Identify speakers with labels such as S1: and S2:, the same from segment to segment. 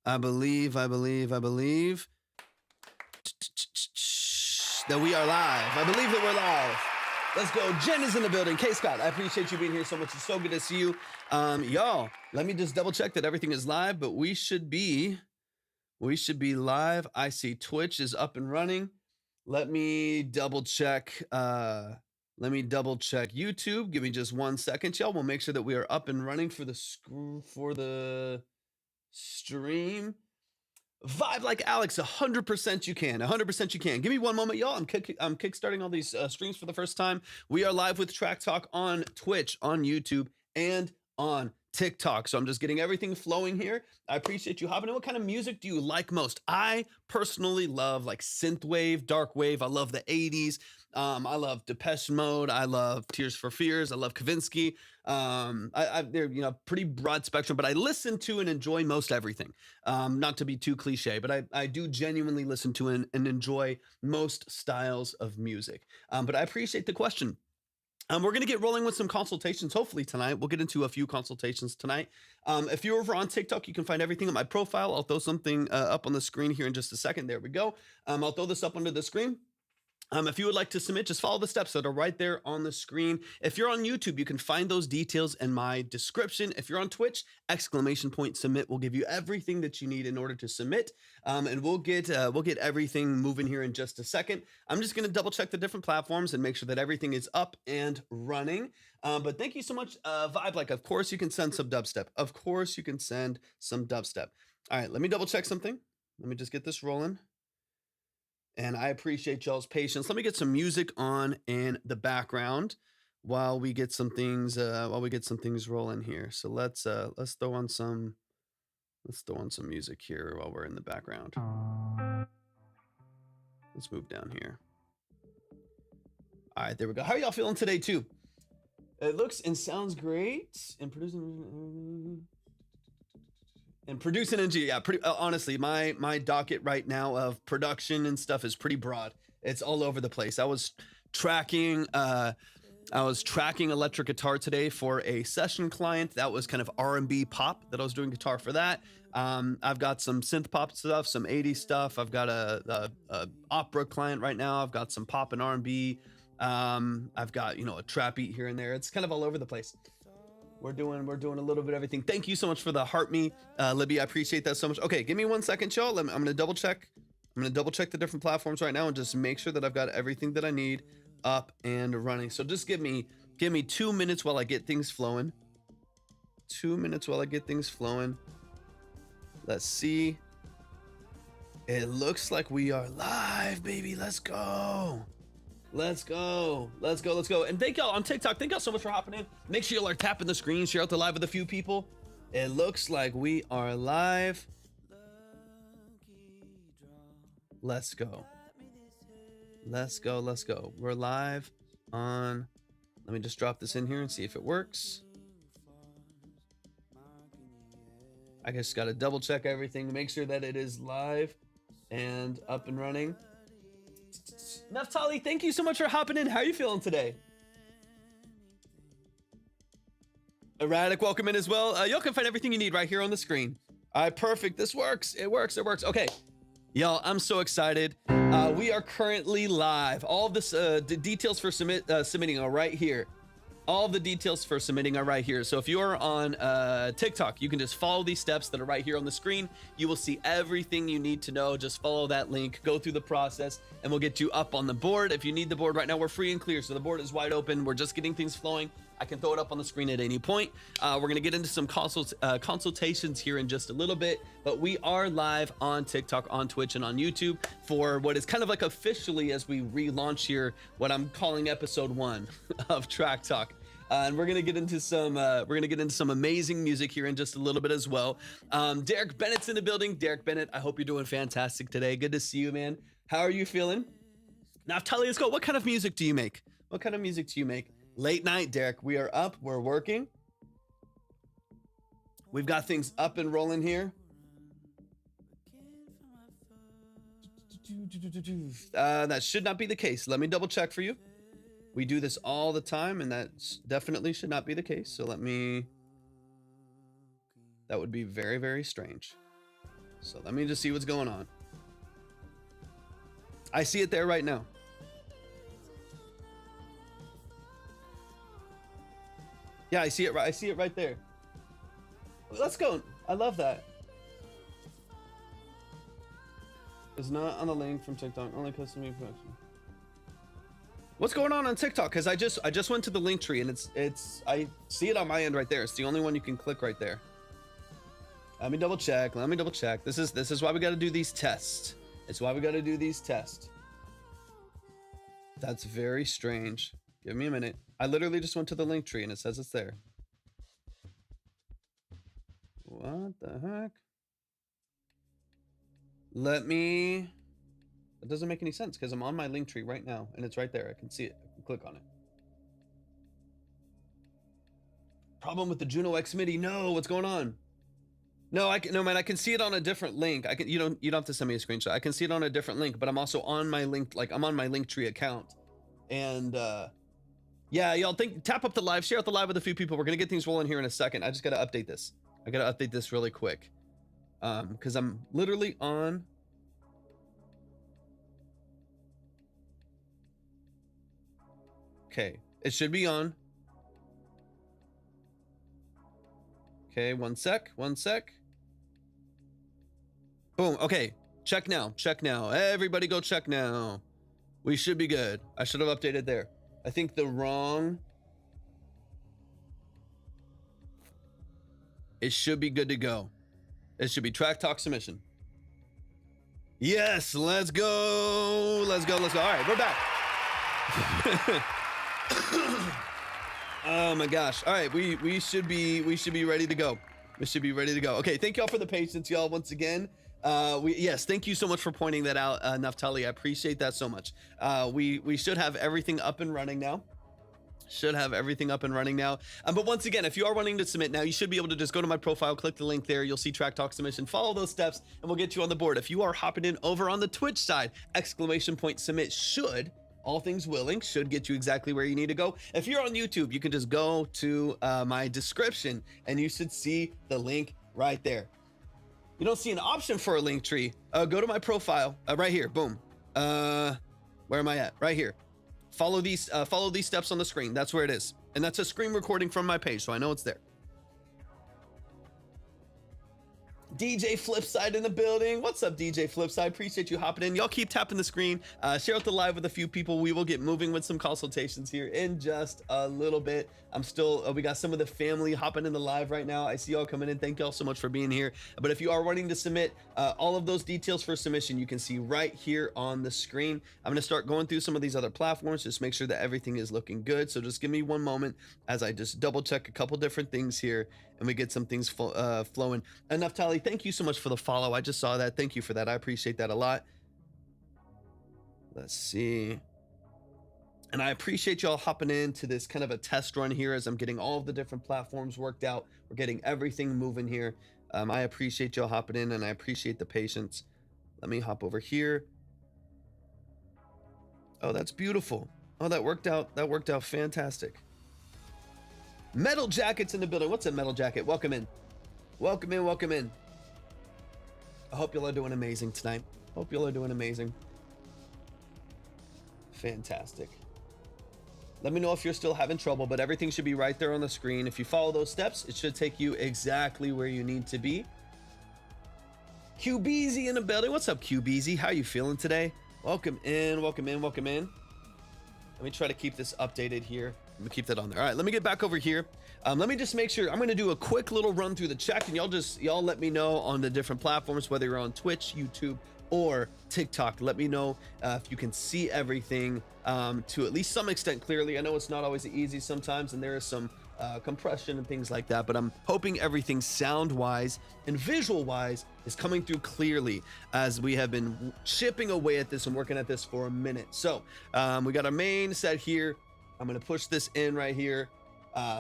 S1: I believe that we are live. I believe that we're live. Let's go. Jen is in the building. K. Scott, I appreciate you being here so much. It's so good to see you. Y'all, let me just double check that everything is live, but we should be live. I see Twitch is up and running. Let me double check. YouTube. Give me just 1 second, y'all. We'll make sure that we are up and running for the stream. Vibe like Alex, 100% you can. 100% you can. Give me one moment, y'all. I'm kickstarting all these streams for the first time. We are live with Track Talk on Twitch, on YouTube, and on TikTok. So I'm just getting everything flowing here. I appreciate you hopping in. What kind of music do you like most? I personally love like synthwave, dark wave. I love the 80s. I love Depeche Mode. I love Tears for Fears. I love Kavinsky. They're pretty broad spectrum, but I listen to and enjoy most everything. Not to be too cliche, but I do genuinely listen to and enjoy most styles of music. But I appreciate the question. We're going to get rolling with some consultations, hopefully tonight. We'll get into a few consultations tonight. If you're over on TikTok, you can find everything on my profile. I'll throw something up on the screen here in just a second. There we go. I'll throw this up under the screen. If you would like to submit, just follow the steps that are right there on the screen. If you're on YouTube, you can find those details in my description. If you're on Twitch, !submit will give you everything that you need in order to submit. And we'll get everything moving here in just a second. I'm just going to double check the different platforms and make sure that everything is up and running. But thank you so much, Vibe. Like, of course you can send some dubstep. Of course you can send some dubstep. All right, let me double check something. Let me just get this rolling. And I appreciate y'all's patience. Let me get some music on in the background while we get some things rolling here. So let's throw on some music here while we're in the background. Let's move down here. All right, there we go. How are y'all feeling today too? It looks and sounds great. And producing and yeah, honestly, my docket right now of production and stuff is pretty broad. It's all over the place. I was tracking electric guitar today for a session client. That was kind of R&B pop that I was doing guitar for that. I've got some synth pop stuff, some 80s stuff. I've got a opera client right now. I've got some pop and R&B. I've got, a trap beat here and there. It's kind of all over the place. We're doing a little bit of everything. Thank you so much for the heart me, Libby. I appreciate that so much. Okay, give me 1 second, y'all. I'm gonna double check. I'm gonna double check the different platforms right now and just make sure that I've got everything that I need up and running. So just give me 2 minutes while I get things flowing. 2 minutes while I get things flowing. Let's see. It looks like we are live, baby. Let's go. Let's go. And thank y'all on TikTok. Thank y'all so much for hopping in. Make sure y'all are tapping the screen, share out the live with a few people. It looks like we are live. Let's go. We're live on. Let me just drop this in here and see if it works. I just got to double check everything to make sure that it is live and up and running. Naftali, thank you so much for hopping in. How are you feeling today? Erratic, welcome in as well. Y'all can find everything you need right here on the screen. All right, perfect. This works. It works. Okay. Y'all, I'm so excited. We are currently live. All of this, the details for submitting are right here. All the details for submitting are right here. So if you are on TikTok, you can just follow these steps that are right here on the screen. You will see everything you need to know. Just follow that link, go through the process, and we'll get you up on the board. If you need the board right now, we're free and clear. So the board is wide open. We're just getting things flowing. I can throw it up on the screen at any point. We're going to get into some consultations here in just a little bit, but we are live on TikTok, on Twitch, and on YouTube for what is kind of like officially, as we relaunch here, what I'm calling episode 1 of Track Talk. And we're gonna get into some amazing music here in just a little bit as well. Derek Bennett's in the building. Derek Bennett, I hope you're doing fantastic today. Good to see you, man. How are you feeling? Naftali, let's go. What kind of music do you make? Late night, Derek. We are up. We're working. We've got things up and rolling here. That should not be the case. Let me double check for you. We do this all the time, and that definitely should not be the case. So that would be very, very strange. So let me just see what's going on. I see it there right now. Yeah, I see it right. I see it right there. Let's go. I love that. It's not on the link from TikTok. Only custom production. What's going on TikTok? Because I just went to the link tree and it's I see it on my end right there. It's the only one you can click right there. Let me double check. Let me double check. This is why we got to do these tests. It's why we got to do these tests. That's very strange. Give me a minute. I literally just went to the link tree and it says it's there. What the heck? Let me. That doesn't make any sense because I'm on my link tree right now and it's right there. I can see it. I can click on it. Problem with the Juno X MIDI. No, what's going on? No, man, I can see it on a different link. You don't have to send me a screenshot. I can see it on a different link, but I'm also on my link, like I'm on my Linktree account. And yeah, y'all tap up the live, share out the live with a few people. We're gonna get things rolling here in a second. I just gotta update this. I gotta update this really quick. Because I'm literally on. Okay, it should be on. Okay, one sec. Boom, okay, check now, Everybody go check now. We should be good. I should have updated there. I think the wrong. It should be good to go. It should be track talk submission. Yes, let's go. All right, we're back. Oh my gosh. All right, we should be ready to go. Okay, thank y'all for the patience, y'all, once again. Yes, thank you so much for pointing that out, Naftali. I appreciate that so much. We should have everything up and running now. But once again, if you are wanting to submit now, you should be able to just go to my profile, click the link there. You'll see track talk submission, follow those steps, and we'll get you on the board. If you are hopping in over on the Twitch side, !submit should, all things willing, should get you exactly where you need to go. If you're on YouTube, you can just go to my description and you should see the link right there. You don't see an option for a link tree, go to my profile right here. Boom. Where am I at? Right here. Follow these steps on the screen. That's where it is. And that's a screen recording from my page, so I know it's there. DJ Flipside in the building. What's up, DJ Flipside? Appreciate you hopping in. Y'all keep tapping the screen. Share out the live with a few people. We will get moving with some consultations here in just a little bit. I'm still, we got some of the family hopping in the live right now. I see y'all coming in. Thank y'all so much for being here. But if you are wanting to submit, all of those details for submission, you can see right here on the screen. I'm going to start going through some of these other platforms. Just make sure that everything is looking good. So just give me one moment as I just double check a couple different things here and we get some things flowing. And Naftali, thank you so much for the follow. I just saw that. Thank you for that. I appreciate that a lot. Let's see. And I appreciate y'all hopping into this kind of a test run here as I'm getting all of the different platforms worked out. We're getting everything moving here. I appreciate y'all hopping in and I appreciate the patience. Let me hop over here. Oh, that's beautiful. Oh, that worked out. That worked out fantastic. Metal Jacket's in the building. What's up, Metal Jacket? Welcome in. Welcome in. I hope y'all are doing amazing tonight. Hope y'all are doing amazing. Fantastic. Let me know if you're still having trouble, but everything should be right there on the screen. If you follow those steps, it should take you exactly where you need to be. QBZ in the building. What's up, QBZ? How you feeling today? Welcome in. Let me try to keep this updated here. Let me keep that on there. All right, let me get back over here. Let me just make sure. I'm going to do a quick little run through the chat, and y'all let me know on the different platforms, whether you're on Twitch, YouTube, or TikTok. Let me know if you can see everything to at least some extent clearly. I know it's not always easy sometimes, and there is some compression and things like that, but I'm hoping everything sound-wise and visual-wise is coming through clearly as we have been chipping away at this and working at this for a minute. So we got our main set here. I'm going to push this in right here.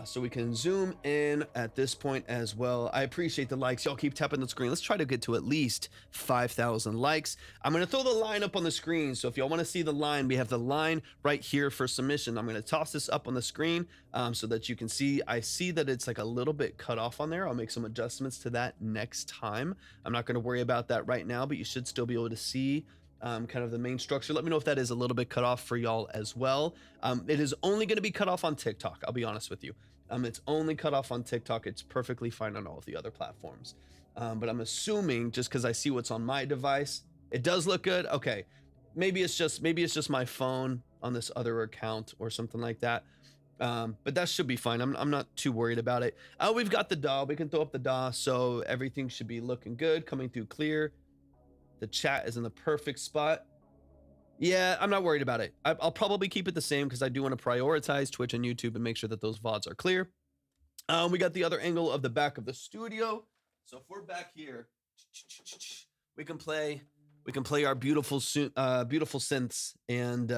S1: so we can zoom in at this point as well. I appreciate the likes. Y'all keep tapping the screen. Let's try to get to at least 5,000 likes. I'm going to throw the line up on the screen. So if y'all want to see the line, we have the line right here for submission. I'm going to toss this up on the screen so that you can see. I see that it's like a little bit cut off on there. I'll make some adjustments to that next time. I'm not going to worry about that right now, but you should still be able to see kind of the main structure. Let me know if that is a little bit cut off for y'all as well. It is only going to be cut off on TikTok. I'll be honest with you. It's only cut off on TikTok. It's perfectly fine on all of the other platforms. But I'm assuming just because I see what's on my device, it does look good. Okay, maybe it's just my phone on this other account or something like that. But that should be fine. I'm not too worried about it. We've got the DAW. We can throw up the DAW, so everything should be looking good, coming through clear. The chat is in the perfect spot. Yeah, I'm not worried about it. I'll probably keep it the same because I do want to prioritize Twitch and YouTube and make sure that those VODs are clear. We got the other angle of the back of the studio. So if we're back here, we can play our beautiful synths and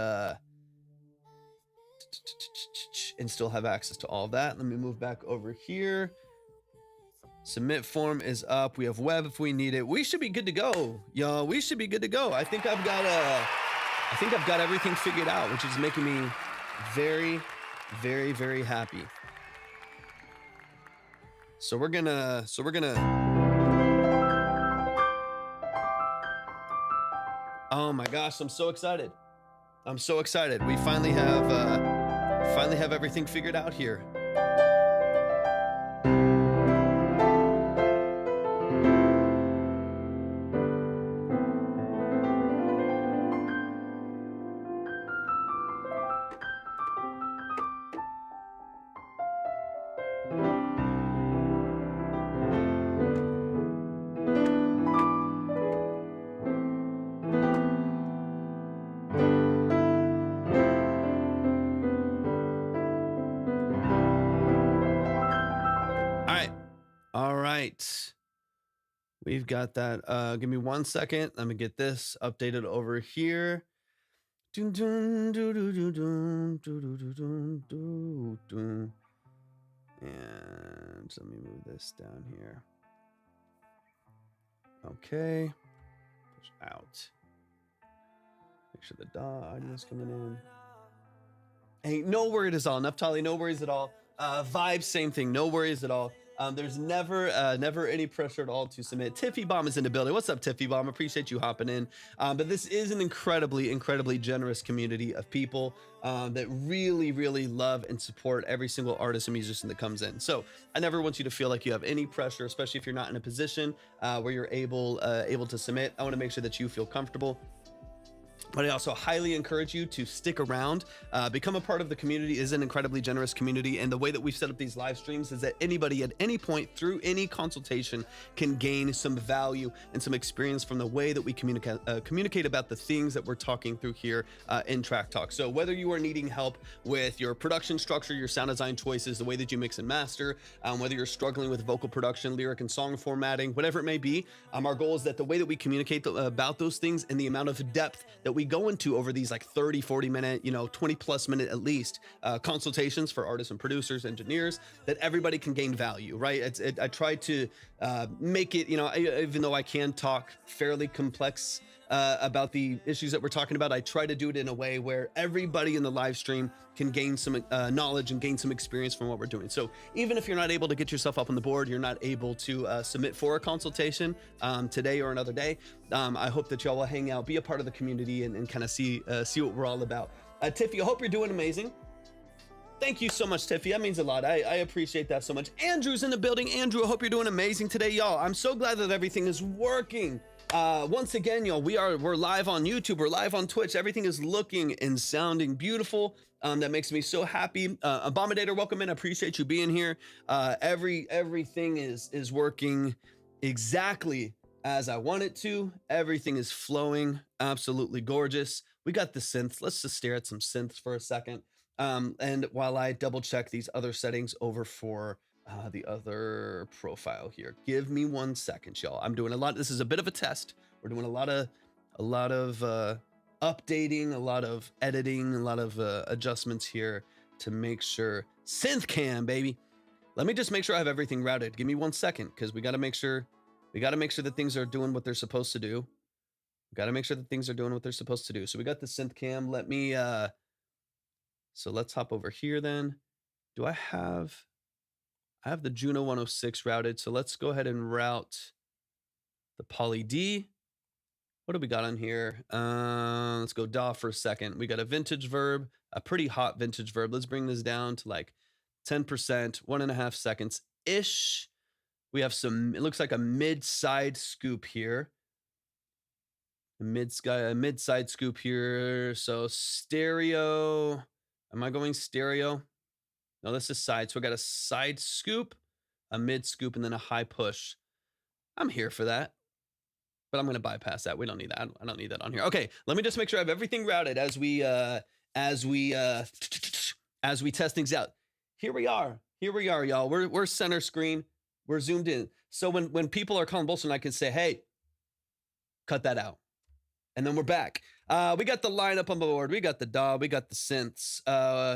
S1: still have access to all of that. Let me move back over here. Submit form is up. We have web if we need it. We should be good to go, y'all. We should be good to go. I think I've got everything figured out, which is making me very, very, very happy. So we're gonna. Oh my gosh, I'm so excited. I'm so excited. We finally have everything figured out here. We've got that. Give me 1 second. Let me get this updated over here. And let me move this down here. Okay. Push out. Make sure the DAW audio is coming in. Hey, no worries at all. Naftali, no worries at all. Vibe, same thing. No worries at all. There's never any pressure at all to submit. Tiffy Bomb is in the building. What's up, Tiffy Bomb? Appreciate you hopping in. But this is an incredibly generous community of people that really, really love and support every single artist and musician that comes in. So I never want you to feel like you have any pressure, especially if you're not in a position where you're able to submit. I want to make sure that you feel comfortable. But I also highly encourage you to stick around, become a part of the community. It is an incredibly generous community. And the way that we've set up these live streams is that anybody at any point through any consultation can gain some value and some experience from the way that we communicate about the things that we're talking through here in Track Talk. So whether you are needing help with your production structure, your sound design choices, the way that you mix and master, whether you're struggling with vocal production, lyric and song formatting, whatever it may be, our goal is that the way that we communicate about those things and the amount of depth that we go into over these like 30, 40 minute, 20 plus minute at least consultations for artists and producers, engineers, that everybody can gain value, right? I try to make it, even though I can talk fairly complex about the issues that we're talking about, I try to do it in a way where everybody in the live stream can gain some knowledge and gain some experience from what we're doing. So even if you're not able to get yourself up on the board, you're not able to submit for a consultation today or another day, I hope that y'all will hang out, be a part of the community, and kind of see what we're all about. Tiffy, I hope you're doing amazing. Thank you so much, Tiffy. That means a lot. I appreciate that so much. Andrew's in the building. Andrew, I hope you're doing amazing today, y'all. I'm so glad that everything is working. Once again, y'all, we're live on YouTube, we're live on Twitch. Everything is looking and sounding beautiful. That makes me so happy. Abominator, welcome in. I appreciate you being here. Everything is working exactly as I want it to. Everything is flowing absolutely gorgeous. We got the synths. Let's just stare at some synths for a second. And while I double check these other settings over for the other profile here, give me 1 second, y'all. I'm doing a lot. This is a bit of a test. We're doing a lot of updating, a lot of editing, a lot of adjustments here to make sure. Synth cam, baby. Let me just make sure I have everything routed. Give me 1 second, because we got to make sure that things are doing what they're supposed to do. We got to make sure that things are doing what they're supposed to do. So we got the synth cam. Let me so let's hop over here then. Do I have the Juno 106 routed. So let's go ahead and route the Poly D. What do we got on here? Let's go DAW for a second. We got a vintage verb, a pretty hot vintage verb. Let's bring this down to like 10%, 1.5 seconds ish. We have some, it looks like a mid-side scoop here. A mid-side scoop here. So stereo. Am I going stereo? No, this is side. So I got a side scoop, a mid scoop, and then a high push. I'm here for that, but I'm going to bypass that. We don't need that. I don't need that on here. Okay, let me just make sure I have everything routed as we test things out. Here we are, y'all. We're center screen. We're zoomed in. So when people are calling bullshit, I can say, hey, cut that out. And then we're back. We got the lineup on the board. We got the DAW. We got the synths.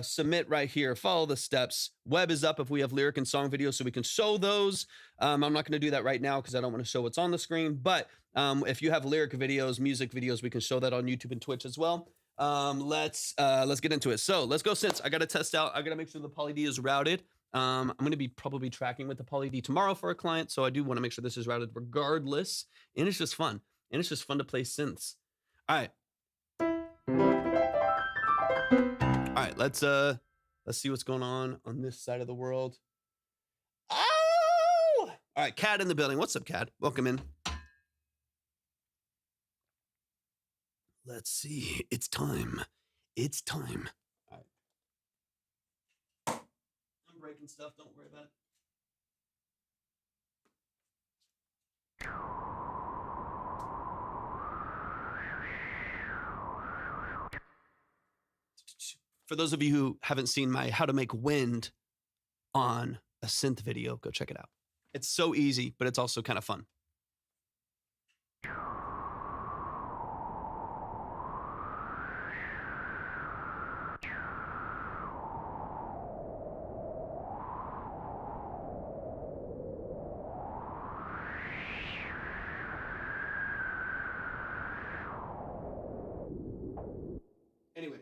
S1: Submit right here. Follow the steps. Web is up if we have lyric and song videos, so we can show those. I'm not going to do that right now because I don't want to show what's on the screen. But if you have lyric videos, music videos, we can show that on YouTube and Twitch as well. Let's get into it. So let's go synths. I got to test out. I got to make sure the Poly D is routed. I'm going to be probably tracking with the Poly D tomorrow for a client, so I do want to make sure this is routed regardless. And it's just fun. And it's just fun to play synths. All right. All right, let's see what's going on this side of the world. Oh! All right, Cad in the building. What's up, Cad? Welcome in. Let's see. It's time. It's time. All right. I'm breaking stuff. Don't worry about it. For those of you who haven't seen my how to make wind on a synth video, go check it out. It's so easy, but it's also kind of fun. Anyways.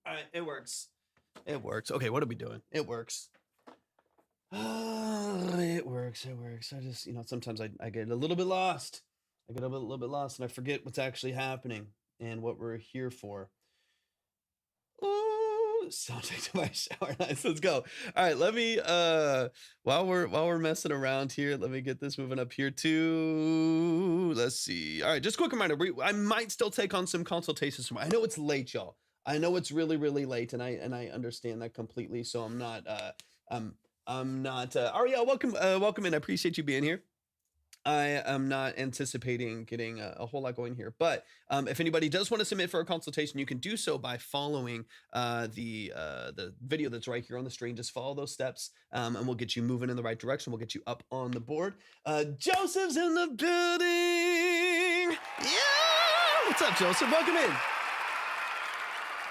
S1: All right, it works. It works. Okay, what are we doing? It works. It works. It works. I just, sometimes I get a little bit lost. I get a little bit lost and I forget what's actually happening and what we're here for. Ooh, soundtrack to my shower. Nice. Let's go. All right, let me while we're messing around here, let me get this moving up here too. Let's see. All right, just a quick reminder. I might still take on some consultations tomorrow. I know it's late, y'all. I know it's really, really late, and I understand that completely. So I'm not Ariel, welcome in. I appreciate you being here. I am not anticipating getting a whole lot going here, but if anybody does want to submit for a consultation, you can do so by following the video that's right here on the screen. Just follow those steps, and we'll get you moving in the right direction. We'll get you up on the board. Joseph's in the building. Yeah, what's up, Joseph? Welcome in.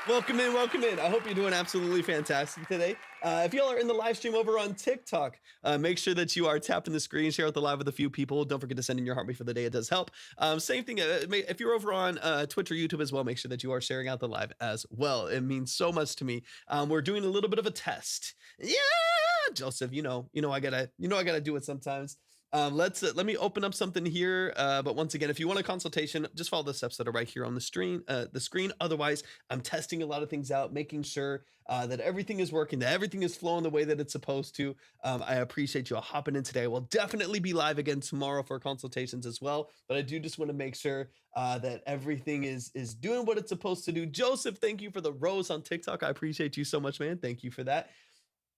S1: Welcome in, welcome in. I hope you're doing absolutely fantastic today. If y'all are in the live stream over on TikTok, make sure that you are tapping the screen, share out the live with a few people. Don't forget to send in your heartbeat for the day. It does help. Same thing, if you're over on Twitch or YouTube as well, make sure that you are sharing out the live as well. It means so much to me. We're doing a little bit of a test. Yeah, Joseph, I gotta do it sometimes. Let me open up something here. But once again, if you want a consultation, just follow the steps that are right here on the screen. Otherwise, I'm testing a lot of things out, making sure that everything is working, that everything is flowing the way that it's supposed to. I appreciate you all hopping in today. We'll definitely be live again tomorrow for consultations as well. But I do just want to make sure that everything is doing what it's supposed to do. Joseph, thank you for the rose on TikTok. I appreciate you so much, man. Thank you for that.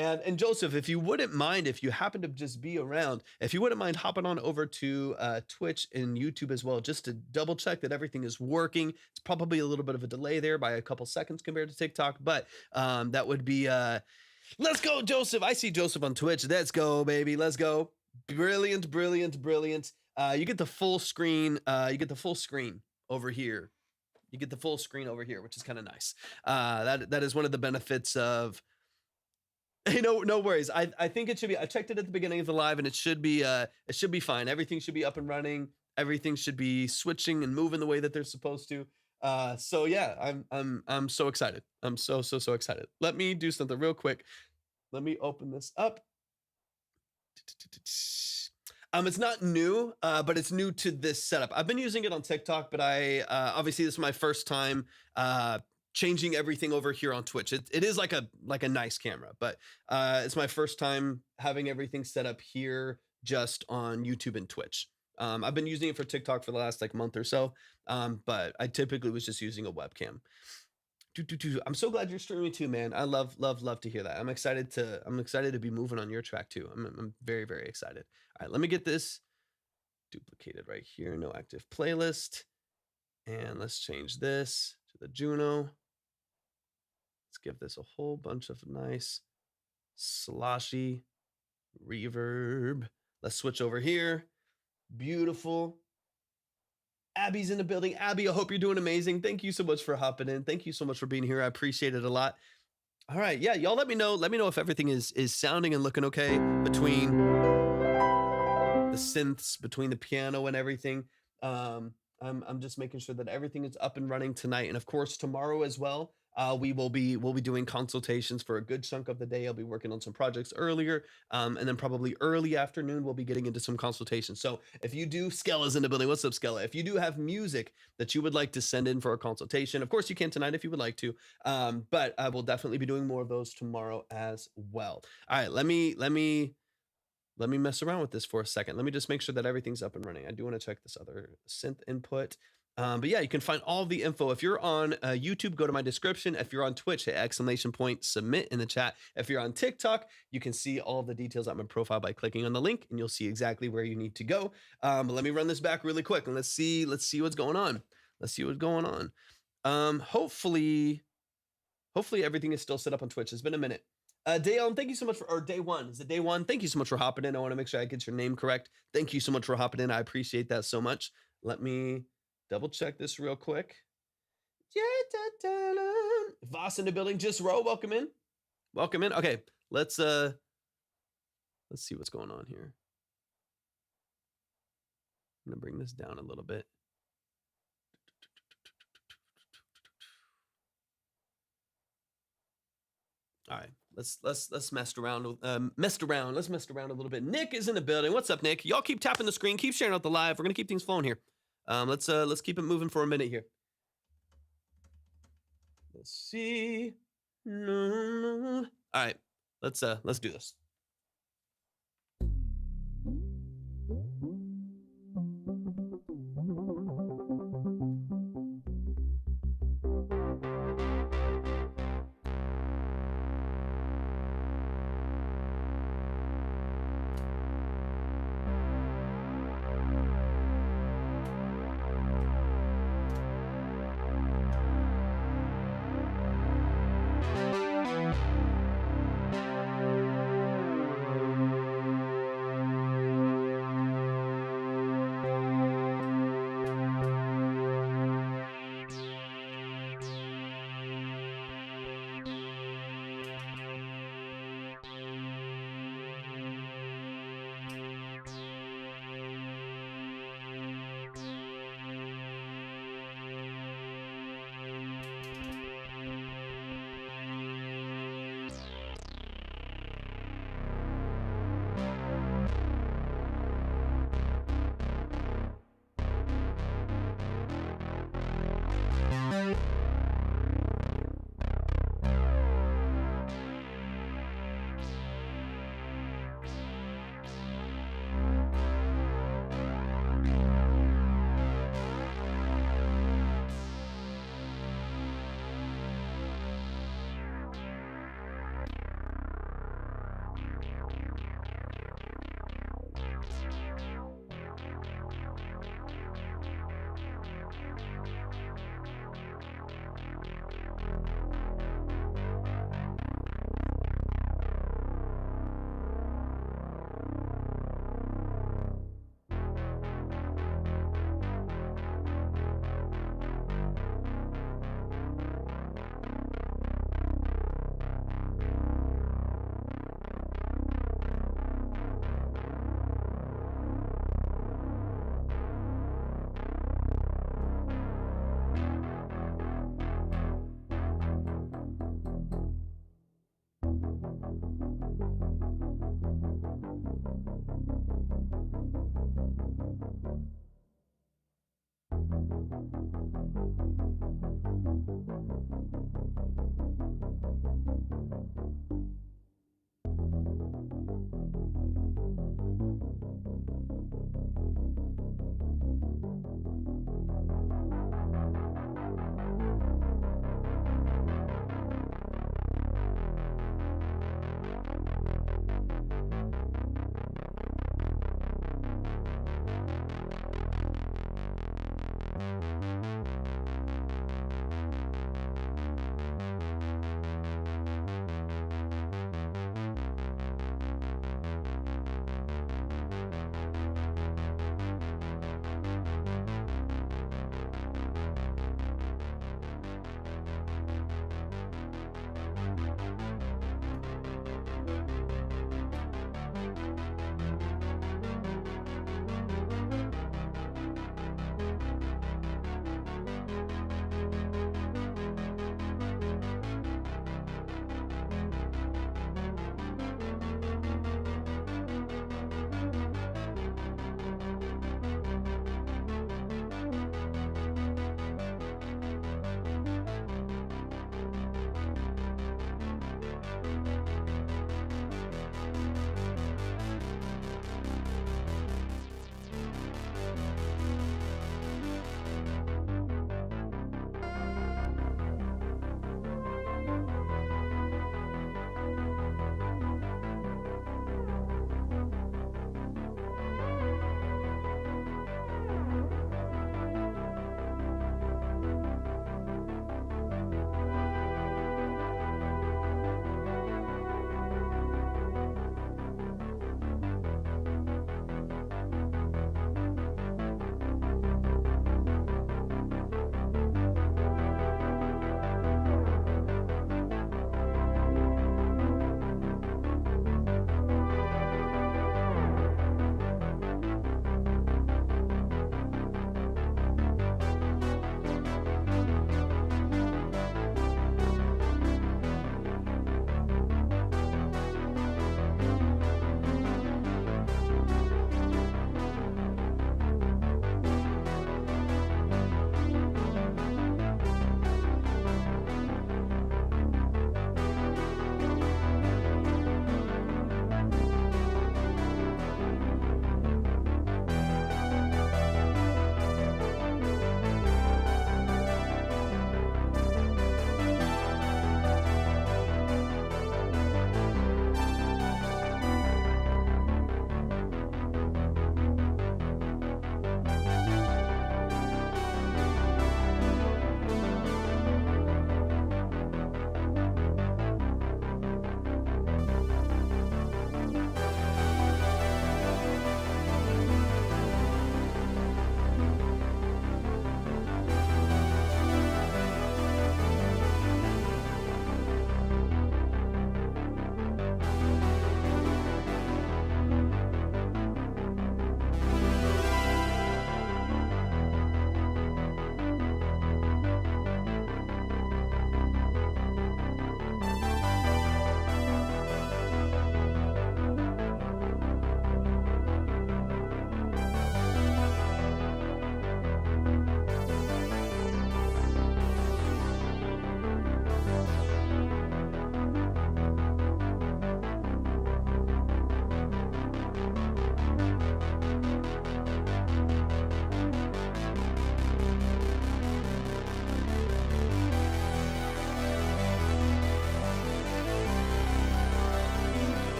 S1: And Joseph, if you wouldn't mind, if you happen to just be around, if you wouldn't mind hopping on over to Twitch and YouTube as well, just to double check that everything is working. It's probably a little bit of a delay there by a couple seconds compared to TikTok, but that would be, let's go, Joseph. I see Joseph on Twitch. Let's go, baby. Let's go. Brilliant, brilliant, brilliant. You get the full screen. You get the full screen over here. You get the full screen over here, which is kind of nice. That is one of the benefits of, hey, no worries. I think it should be. I checked it at the beginning of the live, and it should be fine. Everything should be up and running. Everything should be switching and moving the way that they're supposed to. So yeah, I'm so excited. I'm so excited. Let me do something real quick. Let me open this up. It's not new, but it's new to this setup. I've been using it on TikTok, but I obviously this is my first time changing everything over here on Twitch. It is like a nice camera, but it's my first time having everything set up here just on YouTube and Twitch. I've been using it for TikTok for the last month or so, but I typically was just using a webcam. I'm so glad you're streaming too, man. I love to hear that. I'm excited to be moving on your track too. I'm very, very excited. All right, let me get this duplicated right here. No active playlist. And let's change this to the Juno. Let's give this a whole bunch of nice sloshy reverb. Let's switch over here. Beautiful. Abby's in the building. Abby, I hope you're doing amazing. Thank you so much for hopping in. Thank you so much for being here. I appreciate it a lot. All right, yeah, y'all let me know if everything is sounding and looking okay between the synths, between the piano and everything. I'm just making sure that everything is up and running tonight, and of course tomorrow as well. We'll be doing consultations for a good chunk of the day. I'll be working on some projects earlier, and then probably early afternoon we'll be getting into some consultations. So if you do, Skella's in the building. What's up, Skella? If you do have music that you would like to send in for a consultation, of course you can tonight if you would like to, but I will definitely be doing more of those tomorrow as well. All right, let me mess around with this for a second. Let me just make sure that everything's up and running. I do want to check this other synth input. But yeah, you can find all the info. If you're on YouTube, go to my description. If you're on Twitch, hit !, submit in the chat. If you're on TikTok, you can see all the details on my profile by clicking on the link, and you'll see exactly where you need to go. But let me run this back really quick, and let's see what's going on. Let's see what's going on. Hopefully everything is still set up on Twitch. It's been a minute. Dale, thank you so much for, or day one. Is it day one? Thank you so much for hopping in. I want to make sure I get your name correct. Thank you so much for hopping in. I appreciate that so much. Let me double check this real quick. Voss in the building. Just row. Welcome in. Welcome in. Okay, let's see what's going on here. I'm gonna bring this down a little bit. All right, let's mess around. Let's mess around a little bit. Nick is in the building. What's up, Nick? Y'all keep tapping the screen, keep sharing out the live. We're gonna keep things flowing here. Let's keep it moving for a minute here. Let's see. No. All right, let's do this.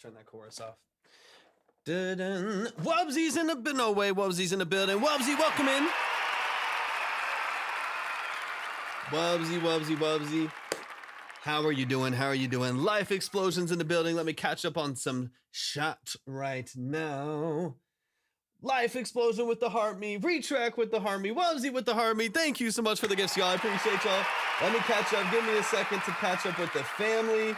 S1: turn that chorus off. Wubsy's in the no way. Wubsy's in the building. Wubsy, welcome in. Wubsy. How are you doing? How are you doing? Life explosions in the building. Let me catch up on some shot right now. Life explosion with the heart me. Retrack with the heart me. Wubsy with the heart me. Thank you so much for the gifts, y'all. I appreciate y'all. Let me catch up. Give me a second to catch up with the family.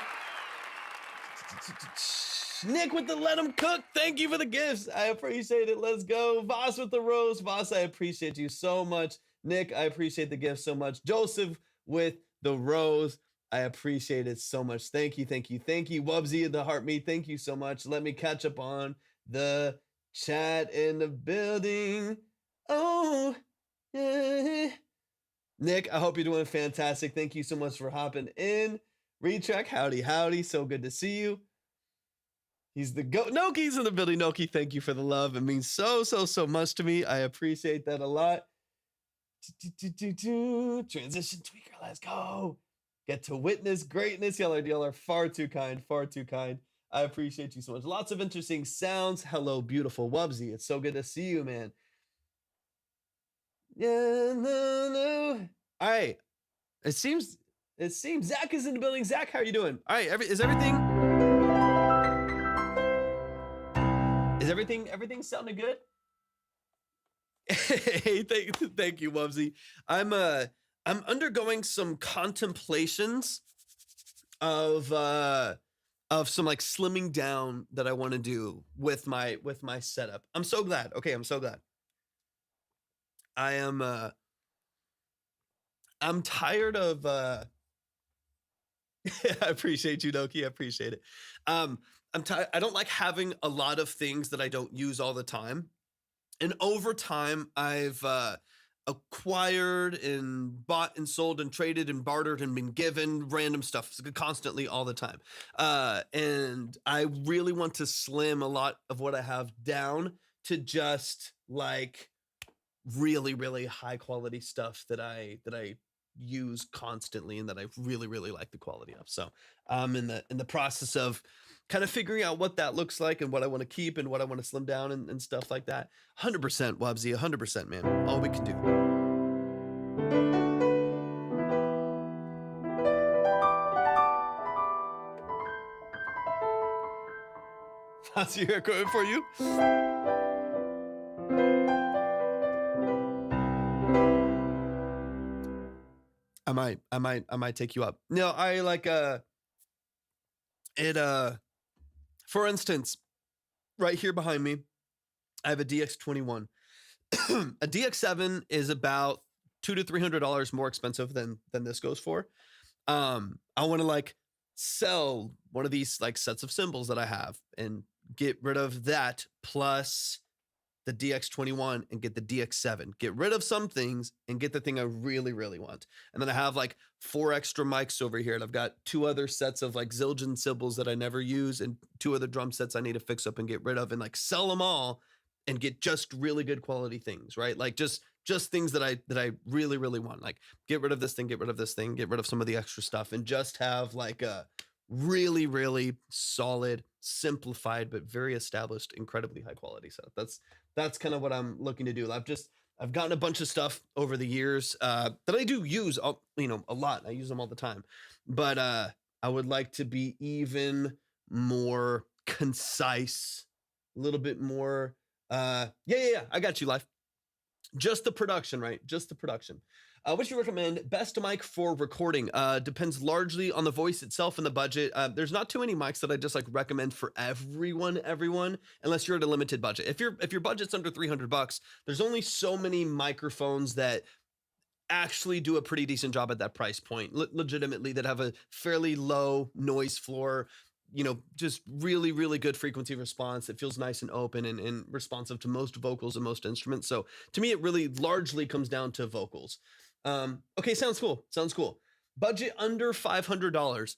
S1: Nick with the let him cook. Thank you for the gifts. I appreciate it. Let's go. Voss with the rose. Voss, I appreciate you so much. Nick, I appreciate the gifts so much. Joseph with the rose. I appreciate it so much. Thank you. Wubsy, the heart me. Thank you so much. Let me catch up on the chat in the building. Oh, yeah. Nick, I hope you're doing fantastic. Thank you so much for hopping in. Retrack, howdy. So good to see you. He's the goat. Noki's in the building. Noki, thank you for the love. It means so much to me. I appreciate that a lot. Transition tweaker, let's go. Get to witness greatness. Y'all are far too kind. I appreciate you so much. Lots of interesting sounds. Hello, beautiful Wubsy. It's so good to see you, man. Yeah, no. All right. It seems Zach is in the building. Zach, how are you doing? All right. Is everything sounding good? Hey, thank you, Wubsy. I'm undergoing some contemplations of some like slimming down that I want to do with my setup. I'm so glad. Okay, I'm so glad. I'm tired of I appreciate you, Noki. I appreciate it. I'm tired. I don't like having a lot of things that I don't use all the time. And over time, I've acquired and bought and sold and traded and bartered and been given random stuff constantly all the time. And I really want to slim a lot of what I have down to just like really, really high quality stuff that I use constantly and that I really, really like the quality of. So I'm in the process of kind of figuring out what that looks like and what I want to keep and what I want to slim down and stuff like that. 100%, Wubsy, 100%, man. All we can do. Fancy your equipment for you. I might take you up. No, I like for instance, right here behind me, I have a DX21. A DX7 is about $200 to $300 more expensive than this goes for. I want to like sell one of these like sets of cymbals that I have and get rid of that plus the DX21 and get the DX7. Get rid of some things and get the thing I really, really want. And then I have like 4 extra mics over here. And I've got 2 other sets of like Zildjian cymbals that I never use and 2 other drum sets I need to fix up and get rid of and like sell them all and get just really good quality things, right? Like just things that I really, really want. Like get rid of this thing, get rid of this thing, get rid of some of the extra stuff and just have like a really, really solid, simplified, but very established, incredibly high quality setup. That's kind of what I'm looking to do. I've gotten a bunch of stuff over the years that I do use, a lot. I use them all the time, but I would like to be even more concise, a little bit more. Yeah. I got you, Life. Just the production, right? Just the production. What you recommend? Best mic for recording depends largely on the voice itself and the budget. There's not too many mics that I just like recommend for everyone, unless you're at a limited budget. If your budget's under $300, there's only so many microphones that actually do a pretty decent job at that price point, legitimately, that have a fairly low noise floor, just really, really good frequency response. It feels nice and open and responsive to most vocals and most instruments. So to me, it really largely comes down to vocals. Okay, sounds cool. Budget under $500.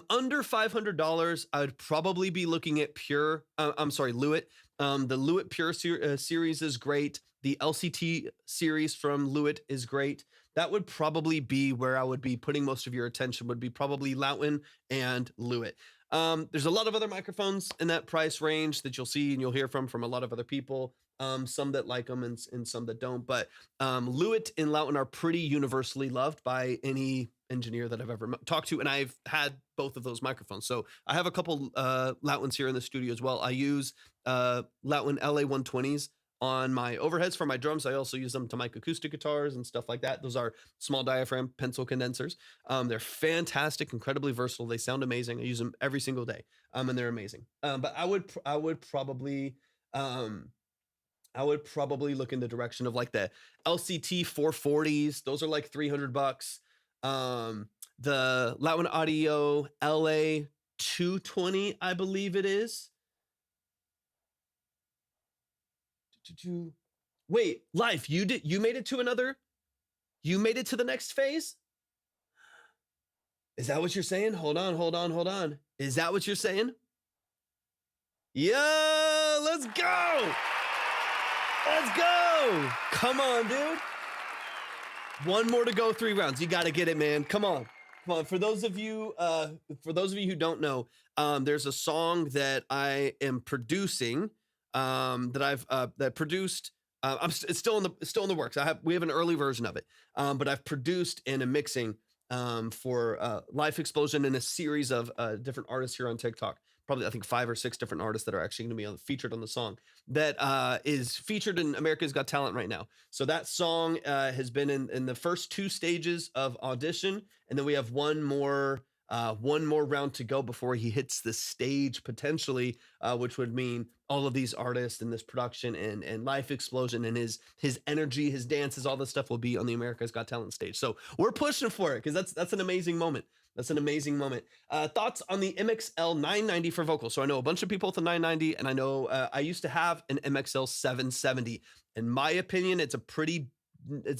S1: Under $500, I would probably be looking at Lewitt. The Lewitt Pure series is great. The LCT series from Lewitt is great. That would probably be where I would be putting most of your attention, would be probably Loudon and Lewitt. There's a lot of other microphones in that price range that you'll see and you'll hear from a lot of other people. Some that like them and some that don't. But Lewitt and Lauten are pretty universally loved by any engineer that I've ever talked to, and I've had both of those microphones. So I have a couple Lautens here in the studio as well. I use Lauten LA120s on my overheads for my drums. I also use them to mic acoustic guitars and stuff like that. Those are small diaphragm pencil condensers. They're fantastic, incredibly versatile. They sound amazing. I use them every single day, and they're amazing. But I would probably look in the direction of like the LCT 440s. Those are like $300. The Lauten Audio LA 220, I believe it is. Wait, Life, you made it to the next phase? Is that what you're saying? Hold on. Is that what you're saying? Yeah, let's go. Come on, dude. One more to go, 3 rounds. You got to get it, man. Come on. For those of you who don't know, there's a song that I am producing that I've produced. It's still in the works. We have an early version of it, but I've produced and am mixing for Life Explosion and a series of different artists here on TikTok. Probably, I think 5 or 6 different artists that are actually going to be featured on the song that is featured in America's Got Talent right now. So that song has been in the first 2 stages of audition, and then we have one more round to go before he hits the stage potentially, which would mean all of these artists and this production and Life Explosion and his energy, his dances, all this stuff will be on the America's Got Talent stage. So we're pushing for it because that's an amazing moment. Thoughts on the MXL 990 for vocals. So I know a bunch of people with the 990, and I know I used to have an MXL 770. In my opinion, it's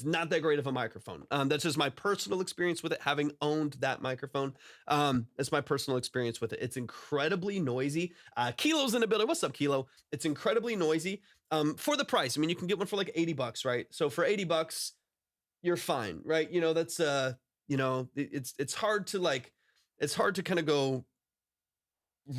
S1: not that great of a microphone. That's just my personal experience with it, having owned that microphone. It's my personal experience with it. It's incredibly noisy. Kilo's in the building. What's up, Kilo? It's incredibly noisy for the price. I mean, you can get one for like $80, right? So for $80, you're fine, right? You know, that's it's hard to kind of go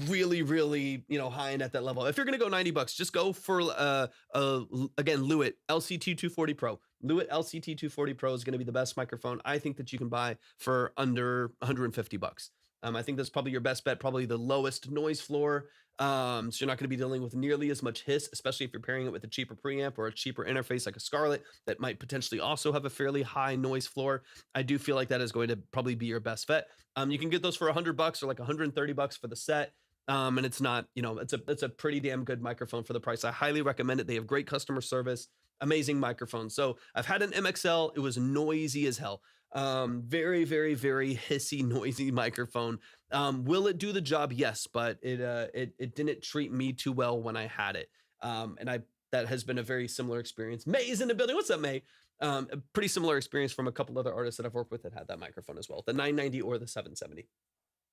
S1: really, really, high end at that level. If you're going to go $90, just go for, again, Lewitt LCT 240 Pro. Lewitt LCT 240 Pro is going to be the best microphone I think that you can buy for under $150. I think that's probably your best bet, probably the lowest noise floor. So you're not going to be dealing with nearly as much hiss, especially if you're pairing it with a cheaper preamp or a cheaper interface like a Scarlett that might potentially also have a fairly high noise floor. I do feel like that is going to probably be your best bet. You can get those for $100 or like $130 for the set. And it's not, it's a pretty damn good microphone for the price. I highly recommend it. They have great customer service, amazing microphone. So I've had an MXL. It was noisy as hell. Very, very, very hissy, noisy microphone. Will it do the job? Yes, but it didn't treat me too well when I had it. And that has been a very similar experience. Mae's in the building. What's up, Mae? A pretty similar experience from a couple other artists that I've worked with that had that microphone as well, the 990 or the 770,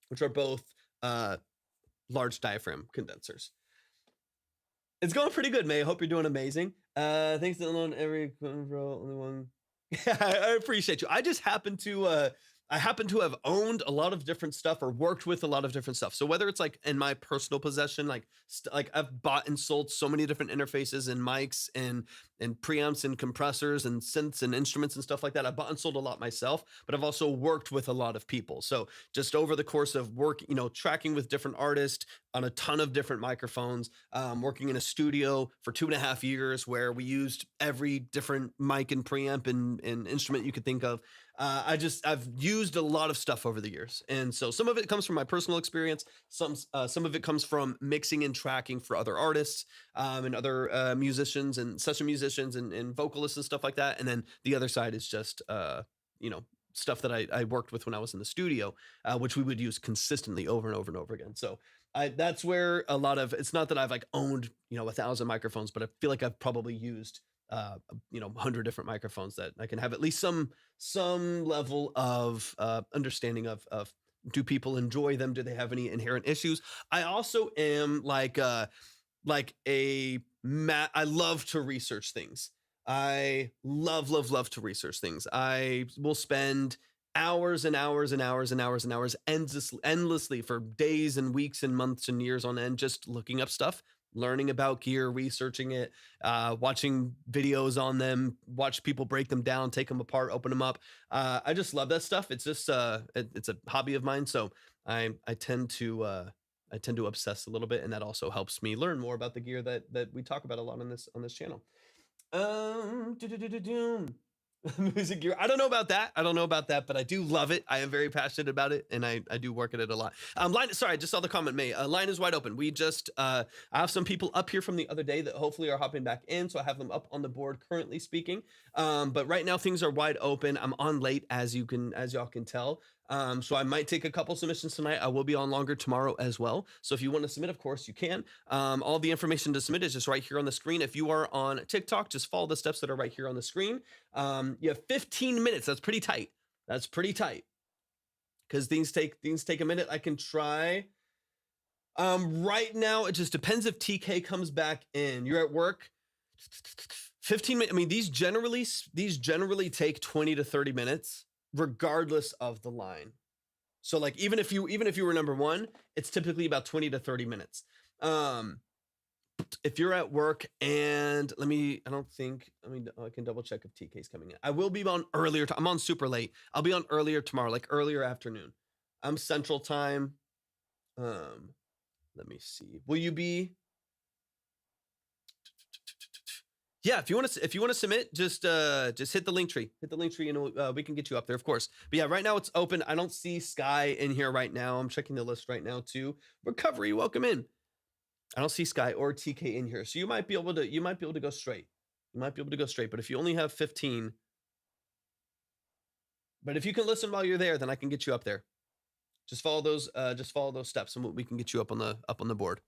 S1: which are both large diaphragm condensers. It's going pretty good, Mae. I hope you're doing amazing. Thanks to alone every bro, only one. I appreciate you. I just happen to have owned a lot of different stuff or worked with a lot of different stuff. So whether it's like in my personal possession, like I've bought and sold so many different interfaces and mics and preamps and compressors and synths and instruments and stuff like that. I bought and sold a lot myself, but I've also worked with a lot of people. So just over the course of work, tracking with different artists on a ton of different microphones, working in a studio for 2.5 years where we used every different mic and preamp and instrument you could think of. I've used a lot of stuff over the years. And so some of it comes from my personal experience. Some of it comes from mixing and tracking for other artists, and other musicians and session musicians and vocalists and stuff like that. And then the other side is just, stuff that I worked with when I was in the studio, which we would use consistently over and over and over again. So that's where a lot of, it's not that I've like owned, 1,000 microphones, but I feel like I've probably used 100 different microphones that I can have at least some level of understanding of do people enjoy them? Do they have any inherent issues? I also am I love to research things. I love to research things. I will spend hours and hours and hours and hours and hours endlessly for days and weeks and months and years on end, just looking up stuff, learning about gear, researching it, watching videos on them, watch people break them down, take them apart, open them up. I just love that stuff. It's just it's a hobby of mine, so I tend to obsess a little bit, and that also helps me learn more about the gear that we talk about a lot on this channel. Do-do-do-do-do. Music gear. I don't know about that. I don't know about that, but I do love it. I am very passionate about it, and I do work at it a lot. Line. Sorry, I just saw the comment. May line is wide open. We just I have some people up here from the other day that hopefully are hopping back in, so I have them up on the board currently speaking. But right now things are wide open. I'm on late, as y'all can tell. So I might take a couple submissions tonight. I will be on longer tomorrow as well. So if you want to submit, of course you can. All the information to submit is just right here on the screen. If you are on TikTok, just follow the steps that are right here on the screen. You have 15 minutes. That's pretty tight. That's pretty tight. Because things take a minute. I can try. Right now, it just depends if TK comes back in. You're at work. 15 minutes. I mean, these generally take 20 to 30 minutes, regardless of the line. So like even if you were number one, it's typically about 20 to 30 minutes. If you're at work, and I can double check if TK's coming in. I will be on earlier. I'm on super late. I'll be on earlier tomorrow, like earlier afternoon. I'm Central Time. Let me see. Will you be? Yeah, if you want to submit, just hit the link tree. Hit the link tree, and we can get you up there, of course. But yeah, right now it's open. I don't see Sky in here right now. I'm checking the list right now too. Recovery, welcome in. I don't see Sky or TK in here, so you might be able to go straight. You might be able to go straight, but if you only have 15, but if you can listen while you're there, then I can get you up there. Just follow those steps, and we can get you up on the board.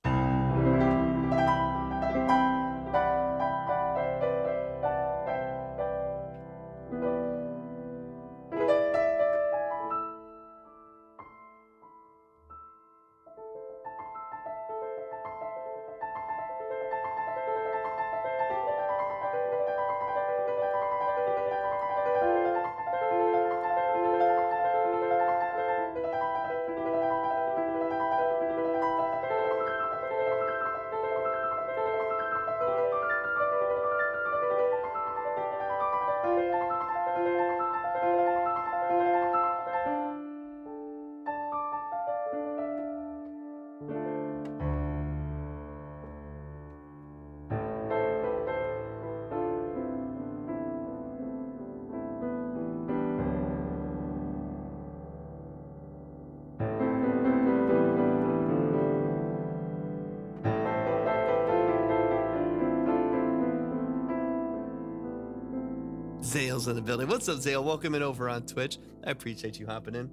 S1: Zayle's in the building. What's up, Zayle? Welcome in over on Twitch. I appreciate you hopping in.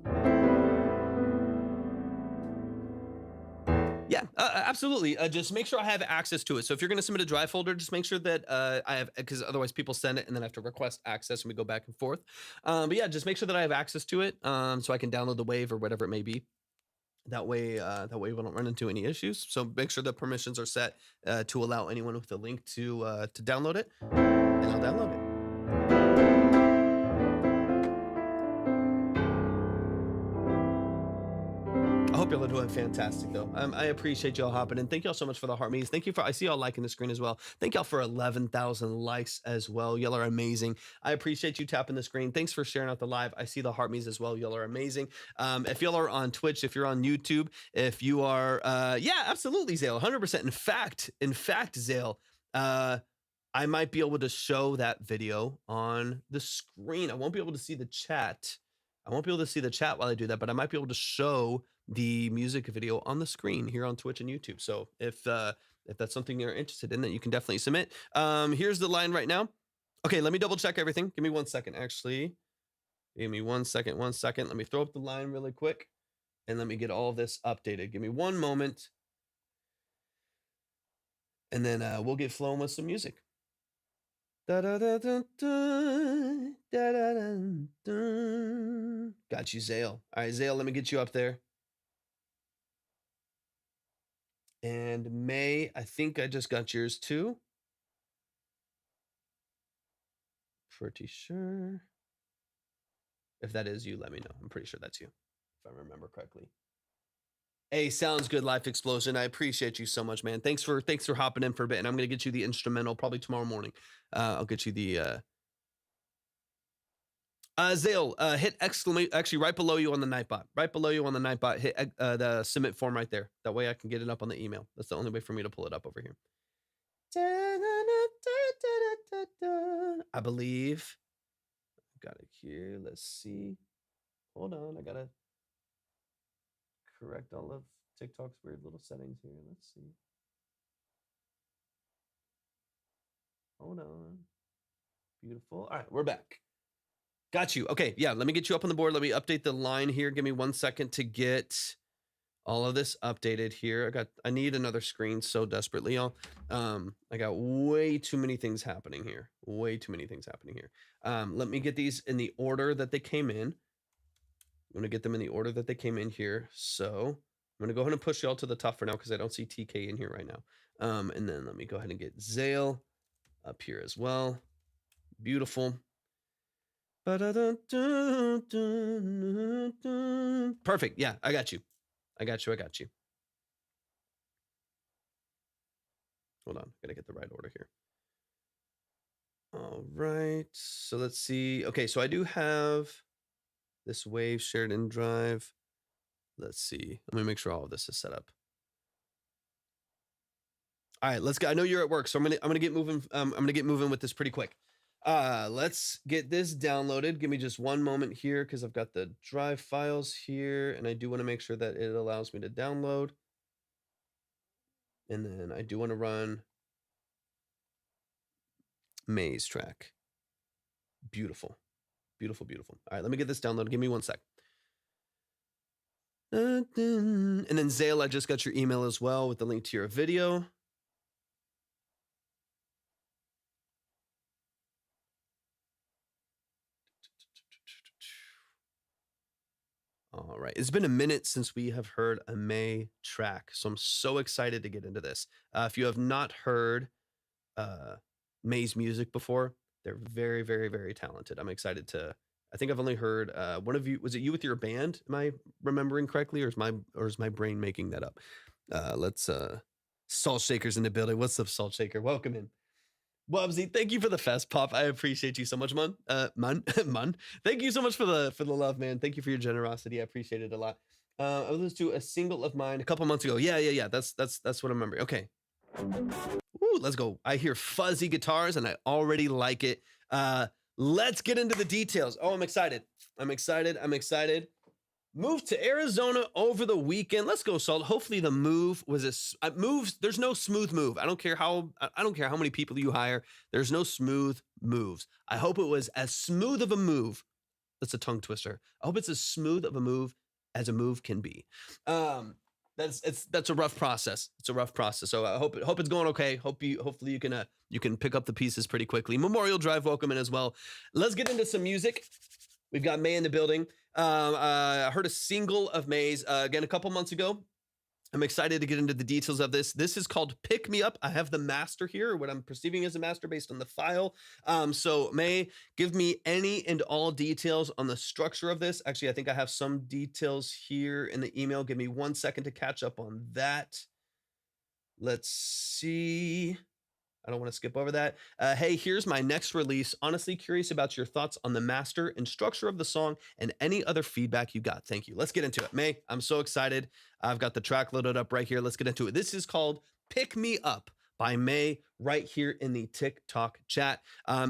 S1: Yeah, absolutely. Just make sure I have access to it. So if you're going to submit a drive folder, just make sure that I have, because otherwise people send it and then I have to request access and we go back and forth. But yeah, just make sure that I have access to it so I can download the wave or whatever it may be. That way we don't run into any issues. So make sure the permissions are set to allow anyone with a link to download it, and I'll download it. I hope y'all are doing fantastic, though. I appreciate y'all hopping in. Thank y'all so much for the heart me's. Thank you I see y'all liking the screen as well. Thank y'all for 11,000 likes as well. Y'all are amazing. I appreciate you tapping the screen. Thanks for sharing out the live. I see the heart me's as well. Y'all are amazing. If y'all are on Twitch, if you're on YouTube, if you are, yeah, absolutely, Zayle, 100%. In fact, Zayle, I might be able to show that video on the screen. I won't be able to see the chat. I won't be able to see the chat while I do that, but I might be able to show the music video on the screen here on Twitch and YouTube. So if that's something you're interested in, that you can definitely submit. Here's the line right now. Okay, let me double check everything. Give me 1 second, actually. Give me 1 second, 1 second. Let me throw up the line really quick, and let me get all of this updated. Give me 1 moment, and then we'll get flowing with some music. Da da da da da da da da. Got you, Zayle. All right, Zayle, let me get you up there. And May, I think I just got yours too. Pretty sure. If that is you, let me know. I'm pretty sure that's you, if I remember correctly. Hey, sounds good, Life Explosion. I appreciate you so much, man. Thanks for hopping in for a bit, and I'm gonna get you the instrumental probably tomorrow morning. I'll get you the Zayle, hit exclamation, actually right below you on the Nightbot. Right below you on the Nightbot, hit the submit form right there. That way I can get it up on the email. That's the only way for me to pull it up over here. I believe. Got it here. Let's see. Hold on. I gotta correct all of TikTok's weird little settings here. Let's see. Hold on. Beautiful. All right, we're back. Got you. Okay, yeah, let me get you up on the board. Let me update the line here. Give me 1 second to get all of this updated here. I need another screen so desperately, y'all. I got way too many things happening here. Way too many things happening here. Let me get these in the order that they came in. I'm gonna get them in the order that they came in here. So I'm gonna go ahead and push y'all to the top for now because I don't see TK in here right now. And then let me go ahead and get Zayle up here as well. Beautiful. Perfect. Yeah, I got you. I got you. Hold on, gotta get the right order here. All right, so let's see. Okay, so I do have this wave shared in Drive. Let's see. Let me make sure all of this is set up. All right, let's go. I know you're at work, so I'm gonna get moving. I'm gonna get moving with this pretty quick. Let's get this downloaded. Give me just one moment here because I've got the Drive files here, and I do want to make sure that it allows me to download. And then I do want to run Mae's track. Beautiful. Beautiful, beautiful. All right, let me get this downloaded. Give me 1 sec. And then Zayle, I just got your email as well with the link to your video. All right, it's been a minute since we have heard a Mae track, so I'm so excited to get into this. If you have not heard Mae's music before, they're very, very, very talented. I'm excited to. I think I've only heard one of you. Was it you with your band? Am I remembering correctly, or is my brain making that up? Let's Salt Shaker's in the building. What's up, Salt Shaker? Welcome in. Wubsy, thank you for the fest pop. I appreciate you so much, man. Man. Thank you so much for the love, man. Thank you for your generosity. I appreciate it a lot. I listened to a single of mine a couple months ago. Yeah. That's what I remember. Okay. Ooh, let's go. I hear fuzzy guitars and I already like it. Let's get into the details. Oh, I'm excited. Moved to Arizona over the weekend. Let's go, Salt. Hopefully the move was moves. There's no smooth move. I don't care how many people you hire. There's no smooth moves. I hope it was as smooth of a move. That's a tongue twister. I hope it's as smooth of a move as a move can be. That's a rough process. It's a rough process. So I hope it's going okay. Hopefully you can pick up the pieces pretty quickly. Memorial Drive, welcome in as well. Let's get into some music. We've got Mae in the building. I heard a single of Mae's again a couple months ago. I'm excited to get into the details of this. This is called Pick Me Up. I have the master here, what I'm perceiving as a master based on the file. So Mae, give me any and all details on the structure of this. Actually, I think I have some details here in the email. Give me 1 second to catch up on that. Let's see. I don't want to skip over that. Hey, here's my next release. Honestly curious about your thoughts on the master and structure of the song and any other feedback you got. Thank you. Let's get into it. Mae, I'm so excited. I've got the track loaded up right here. Let's get into it. This is called Pick Me Up by Mae right here in the TikTok chat.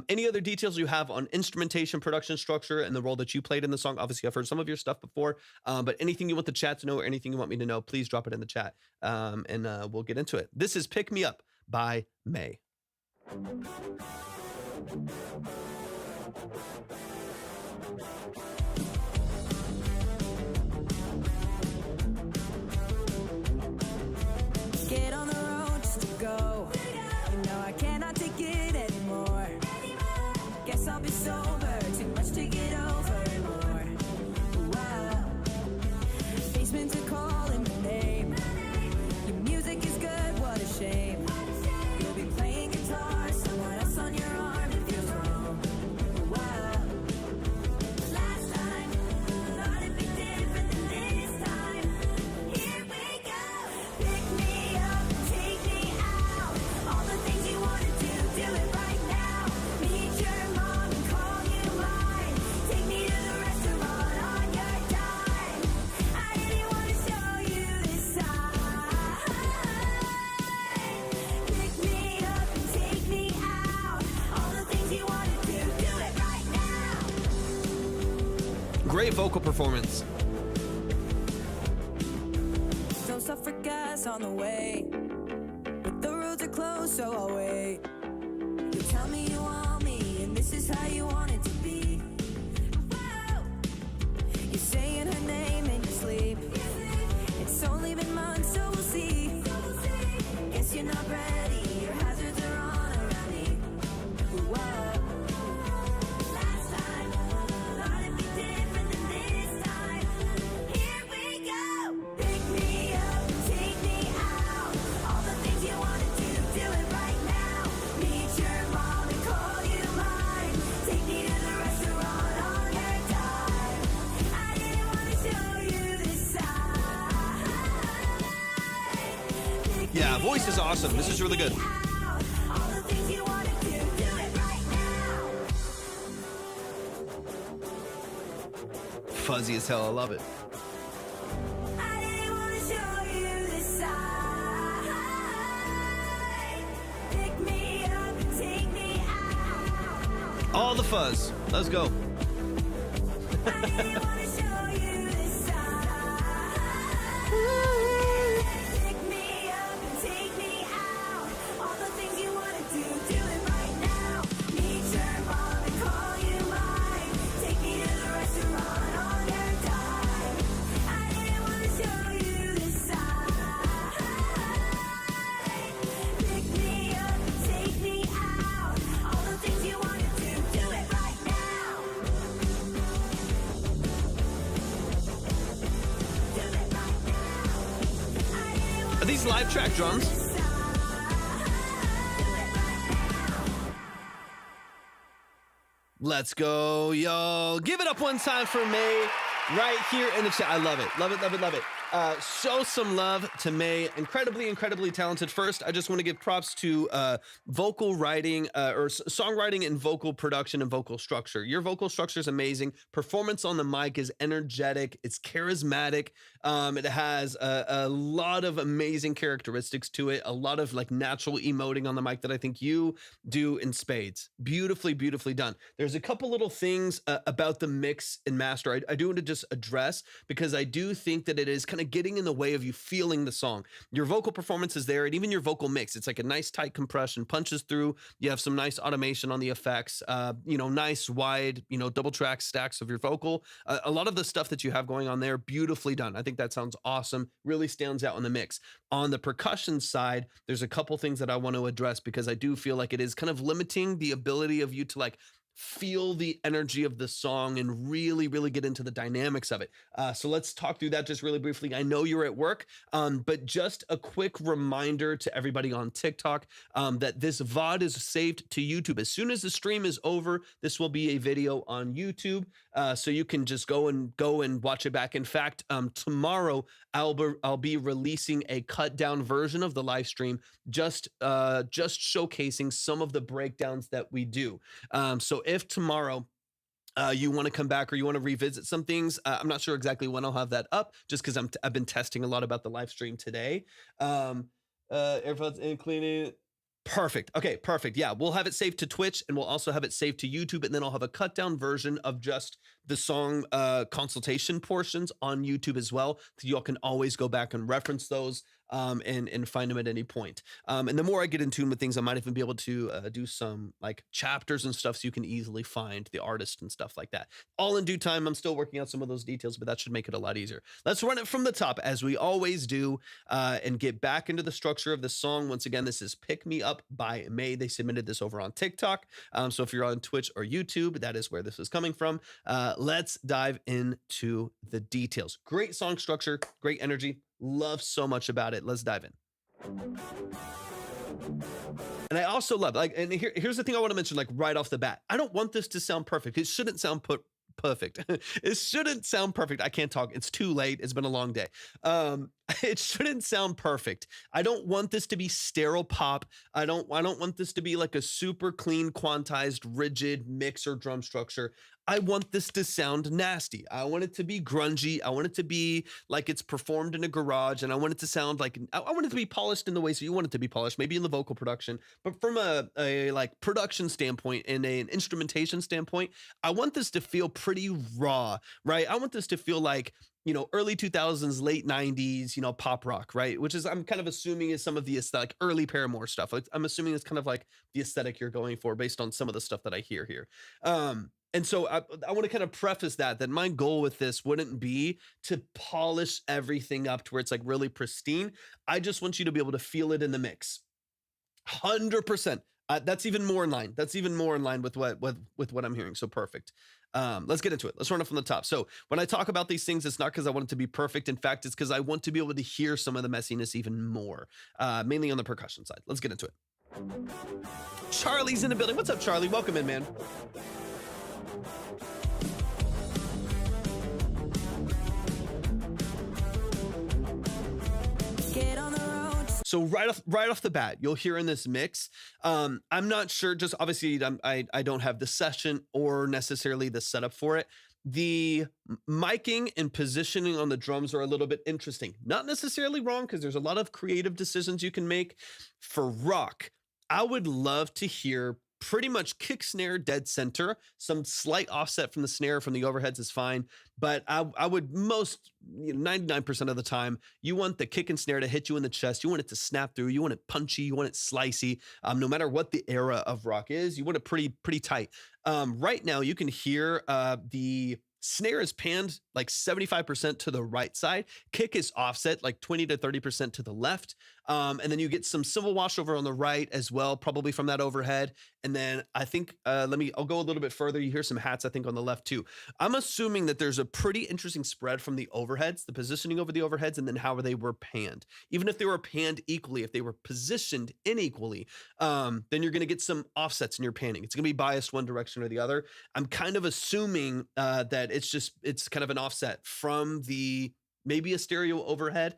S1: Any other details you have on instrumentation, production structure, and the role that you played in the song? Obviously, I've heard some of your stuff before, but anything you want the chat to know or anything you want me to know, please drop it in the chat, and we'll get into it. This is Pick Me Up by Mae.
S2: Get on the road just to go. You know I cannot take it anymore. Guess I'll be sober, too much to get over more. Wow. Basement to call in my name. Your music is good, what a shame. You'll be playing guitar, someone else on your arm, it feels wrong. Wow. Last time
S1: Great vocal performance.
S2: Don't stop for gas on the way, but the roads are closed, so I'll wait. You tell me you want me, and this is how you want it to be. Whoa. You're saying her name in your sleep. It's only been months, so we'll see. Guess you're not ready, your hazards are on around me. Whoa. Last time, thought it'd be different than this time. Here we go. Pick me up, take me out. All the things you wanna do it right now. Meet your mom and call you mine. Take me to the restaurant on your dime. I didn't wanna show you this side.
S1: Yeah, voice is awesome. This is really good.
S2: All the things you wanna do it right now.
S1: Fuzzy as hell. I love it.
S2: I didn't wanna show you this side. Pick me up and take me out.
S1: All the fuzz. Let's go.
S2: I didn't wanna show you this side. Pick me up and take me out. All the things you wanna do it right now. Meet your mom and call you mine. Take me to the restaurant on your dime. I didn't wanna show you this side. Pick me up and take me out. All the things you wanna do it right now. Do it right now. I didn't wanna
S1: Are these live track drums? Let's go, y'all. Give it up one time for Mae right here in the chat. I love it. Love it, love it, love it. Show some love to Mae. Incredibly, incredibly talented. First, I just want to give props to vocal writing or songwriting and vocal production and vocal structure. Your vocal structure is amazing. Performance on the mic is energetic. It's charismatic. It has a lot of amazing characteristics to it. A lot of like natural emoting on the mic that I think you do in spades. Beautifully, beautifully done. There's a couple little things about the mix and master I do want to just address because I do think that it is kind of getting in the way of you feeling the song. Your vocal performance is there, and even your vocal mix. It's like a nice tight compression, punches through. You have some nice automation on the effects. Nice wide, double track stacks of your vocal. A lot of the stuff that you have going on there, beautifully done. I think that sounds awesome. Really stands out in the mix. On the percussion side, there's a couple things that I want to address because I do feel like it is kind of limiting the ability of you to like feel the energy of the song and really, really get into the dynamics of it. So let's talk through that just really briefly. I know you're at work, but just a quick reminder to everybody on TikTok that this VOD is saved to YouTube. As soon as the stream is over, this will be a video on YouTube. So you can just go and watch it back. In fact, tomorrow I'll be releasing a cut down version of the live stream, just showcasing some of the breakdowns that we do. So if tomorrow you want to come back or you want to revisit some things, I'm not sure exactly when I'll have that up, just because I've been testing a lot about the live stream today. AirPods in cleaning. Perfect. Okay, perfect. Yeah, we'll have it saved to Twitch and we'll also have it saved to YouTube, and then I'll have a cut down version of just the song consultation portions on YouTube as well. So y'all can always go back and reference those and find them at any point. And the more I get in tune with things, I might even be able to do some like chapters and stuff so you can easily find the artist and stuff like that. All in due time. I'm still working out some of those details, but that should make it a lot easier. Let's run it from the top as we always do and get back into the structure of the song. Once again, this is Pick Me Up by Mae. They submitted this over on TikTok. So if you're on Twitch or YouTube, that is where this is coming from. Let's dive into the details. Great song structure, great energy. Love so much about it. Let's dive in. And I also love, and here's the thing I want to mention, like right off the bat. I don't want this to sound perfect. It shouldn't sound perfect. It shouldn't sound perfect. I can't talk. It's too late. It's been a long day. It shouldn't sound perfect. I don't want this to be sterile pop. I don't want this to be like a super clean, quantized, rigid mix or drum structure. I want this to sound nasty. I want it to be grungy. I want it to be like it's performed in a garage, and I want it to sound like I want it to be polished in the way so you want it to be polished, maybe in the vocal production. But from a like production standpoint and an instrumentation standpoint, I want this to feel pretty raw, right? I want this to feel like, you know, early 2000s, late 90s, you know, pop rock, right? Which is, I'm kind of assuming is some of the aesthetic, early Paramore stuff. Like, I'm assuming it's kind of like the aesthetic you're going for based on some of the stuff that I hear here. And so I want to kind of preface that my goal with this wouldn't be to polish everything up to where it's like really pristine. I just want you to be able to feel it in the mix. 100%. That's even more in line. That's even more in line with what I'm hearing. So perfect. Let's get into it. Let's run it from the top. So when I talk about these things, it's not because I want it to be perfect. In fact, it's because I want to be able to hear some of the messiness even more, mainly on the percussion side. Let's get into it. Charlie's in the building. What's up, Charlie? Welcome in, man.
S2: Get on the road.
S1: So right off the bat, you'll hear in this mix, I'm not sure, just obviously I don't have the session or necessarily the setup for it. The miking and positioning on the drums are a little bit interesting. Not necessarily wrong, because there's a lot of creative decisions you can make. For rock, I would love to hear pretty much kick snare dead center. Some slight offset from the snare from the overheads is fine, but I would 99% of the time, you want the kick and snare to hit you in the chest. You want it to snap through. You want it punchy. You want it slicey. No matter what the era of rock is, you want it pretty tight. Right now, you can hear the snare is panned like 75% to the right side. Kick is offset like 20 to 30% to the left. And then you get some civil wash over on the right as well, probably from that overhead. And then I think, I'll go a little bit further. You hear some hats, I think, on the left too. I'm assuming that there's a pretty interesting spread from the overheads, the positioning over the overheads, and then how they were panned. Even if they were panned equally, if they were positioned unequally, then you're going to get some offsets in your panning. It's going to be biased one direction or the other. I'm kind of assuming that it's kind of an offset from maybe a stereo overhead,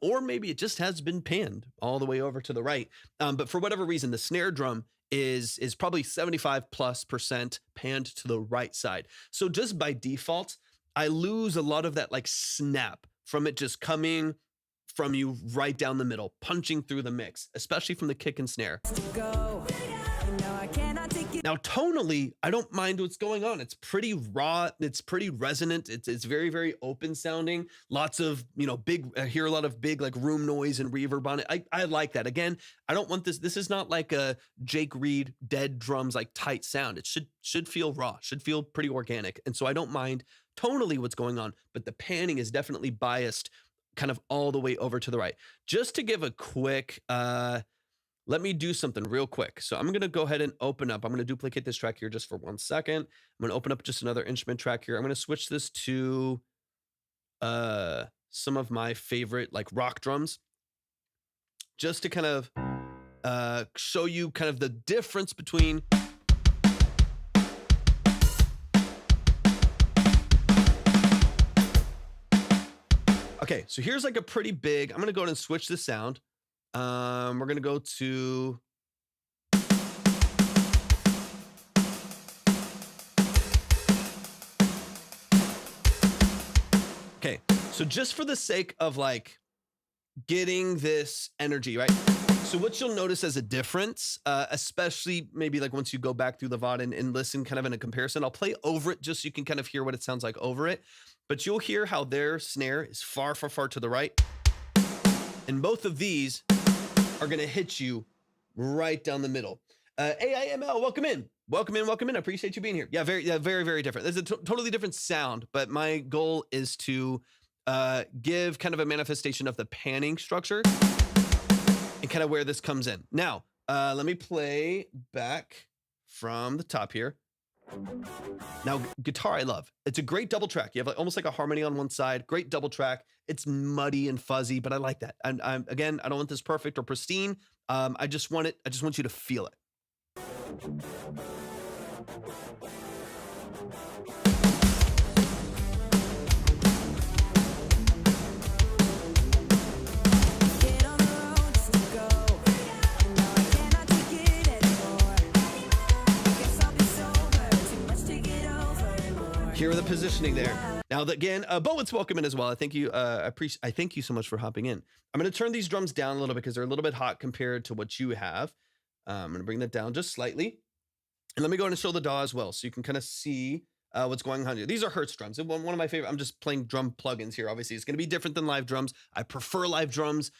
S1: or maybe it just has been panned all the way over to the right. But for whatever reason, the snare drum is probably 75+% panned to the right side. So just by default, I lose a lot of that like snap from it just coming from you right down the middle, punching through the mix, especially from the kick and snare.
S2: Go. No, I cannot take it.
S1: Now, tonally, I don't mind what's going on. It's pretty raw. It's pretty resonant. It's very, very open sounding. Lots of, I hear a lot of big like room noise and reverb on it. I like that. Again, I don't want this. This is not like a Jake Reed dead drums, like tight sound. It should feel raw, should feel pretty organic. And so I don't mind tonally what's going on, but the panning is definitely biased kind of all the way over to the right. Just to give a quick, let me do something real quick. So I'm going to go ahead and open up. I'm going to duplicate this track here just for 1 second. I'm going to open up just another instrument track here. I'm going to switch this to some of my favorite like rock drums, just to kind of show you kind of the difference between. Okay, so here's like a pretty big, I'm going to go ahead and switch the sound. We're going to go to. Okay, so just for the sake of like getting this energy, right? So what you'll notice as a difference, especially maybe like once you go back through the VOD and listen kind of in a comparison, I'll play over it just so you can kind of hear what it sounds like over it. But you'll hear how their snare is far, far, far to the right. And both of these are going to hit you right down the middle. AIML, welcome in. Welcome in, welcome in. I appreciate you being here. Yeah, very, very different. There's a totally different sound, but my goal is to give kind of a manifestation of the panning structure and kind of where this comes in. Now, let me play back from the top here. Now, guitar, I love. It's a great double track. You have like, almost like a harmony on one side. Great double track. It's muddy and fuzzy, but I like that. And again, I don't want this perfect or pristine. I just want it. I just want you to feel it. positioning there. Now, again, Bowen's welcome in as well. I thank you. I thank you so much for hopping in. I'm going to turn these drums down a little bit because they're a little bit hot compared to what you have. I'm going to bring that down just slightly. And let me go ahead and show the DAW as well, so you can kind of see what's going on here. These are Hertz drums. One of my favorite. I'm just playing drum plugins here. Obviously, it's going to be different than live drums. I prefer live drums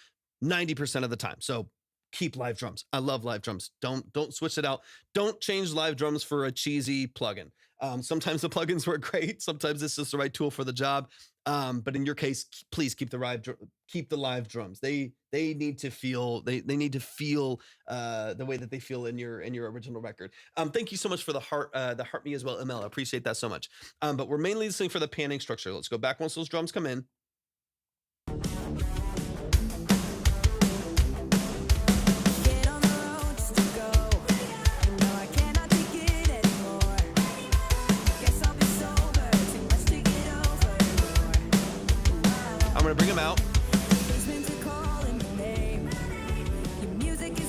S1: 90% of the time. So keep live drums. I love live drums. Don't switch it out. Don't change live drums for a cheesy plugin. Sometimes the plugins work great. Sometimes it's just the right tool for the job. But in your case, please keep the live drums. They need to feel they need to feel the way that they feel in your original record. Thank you so much for the heart me as well, ML. I appreciate that so much. But we're mainly listening for the panning structure. Let's go back once those drums come in. Bring them out.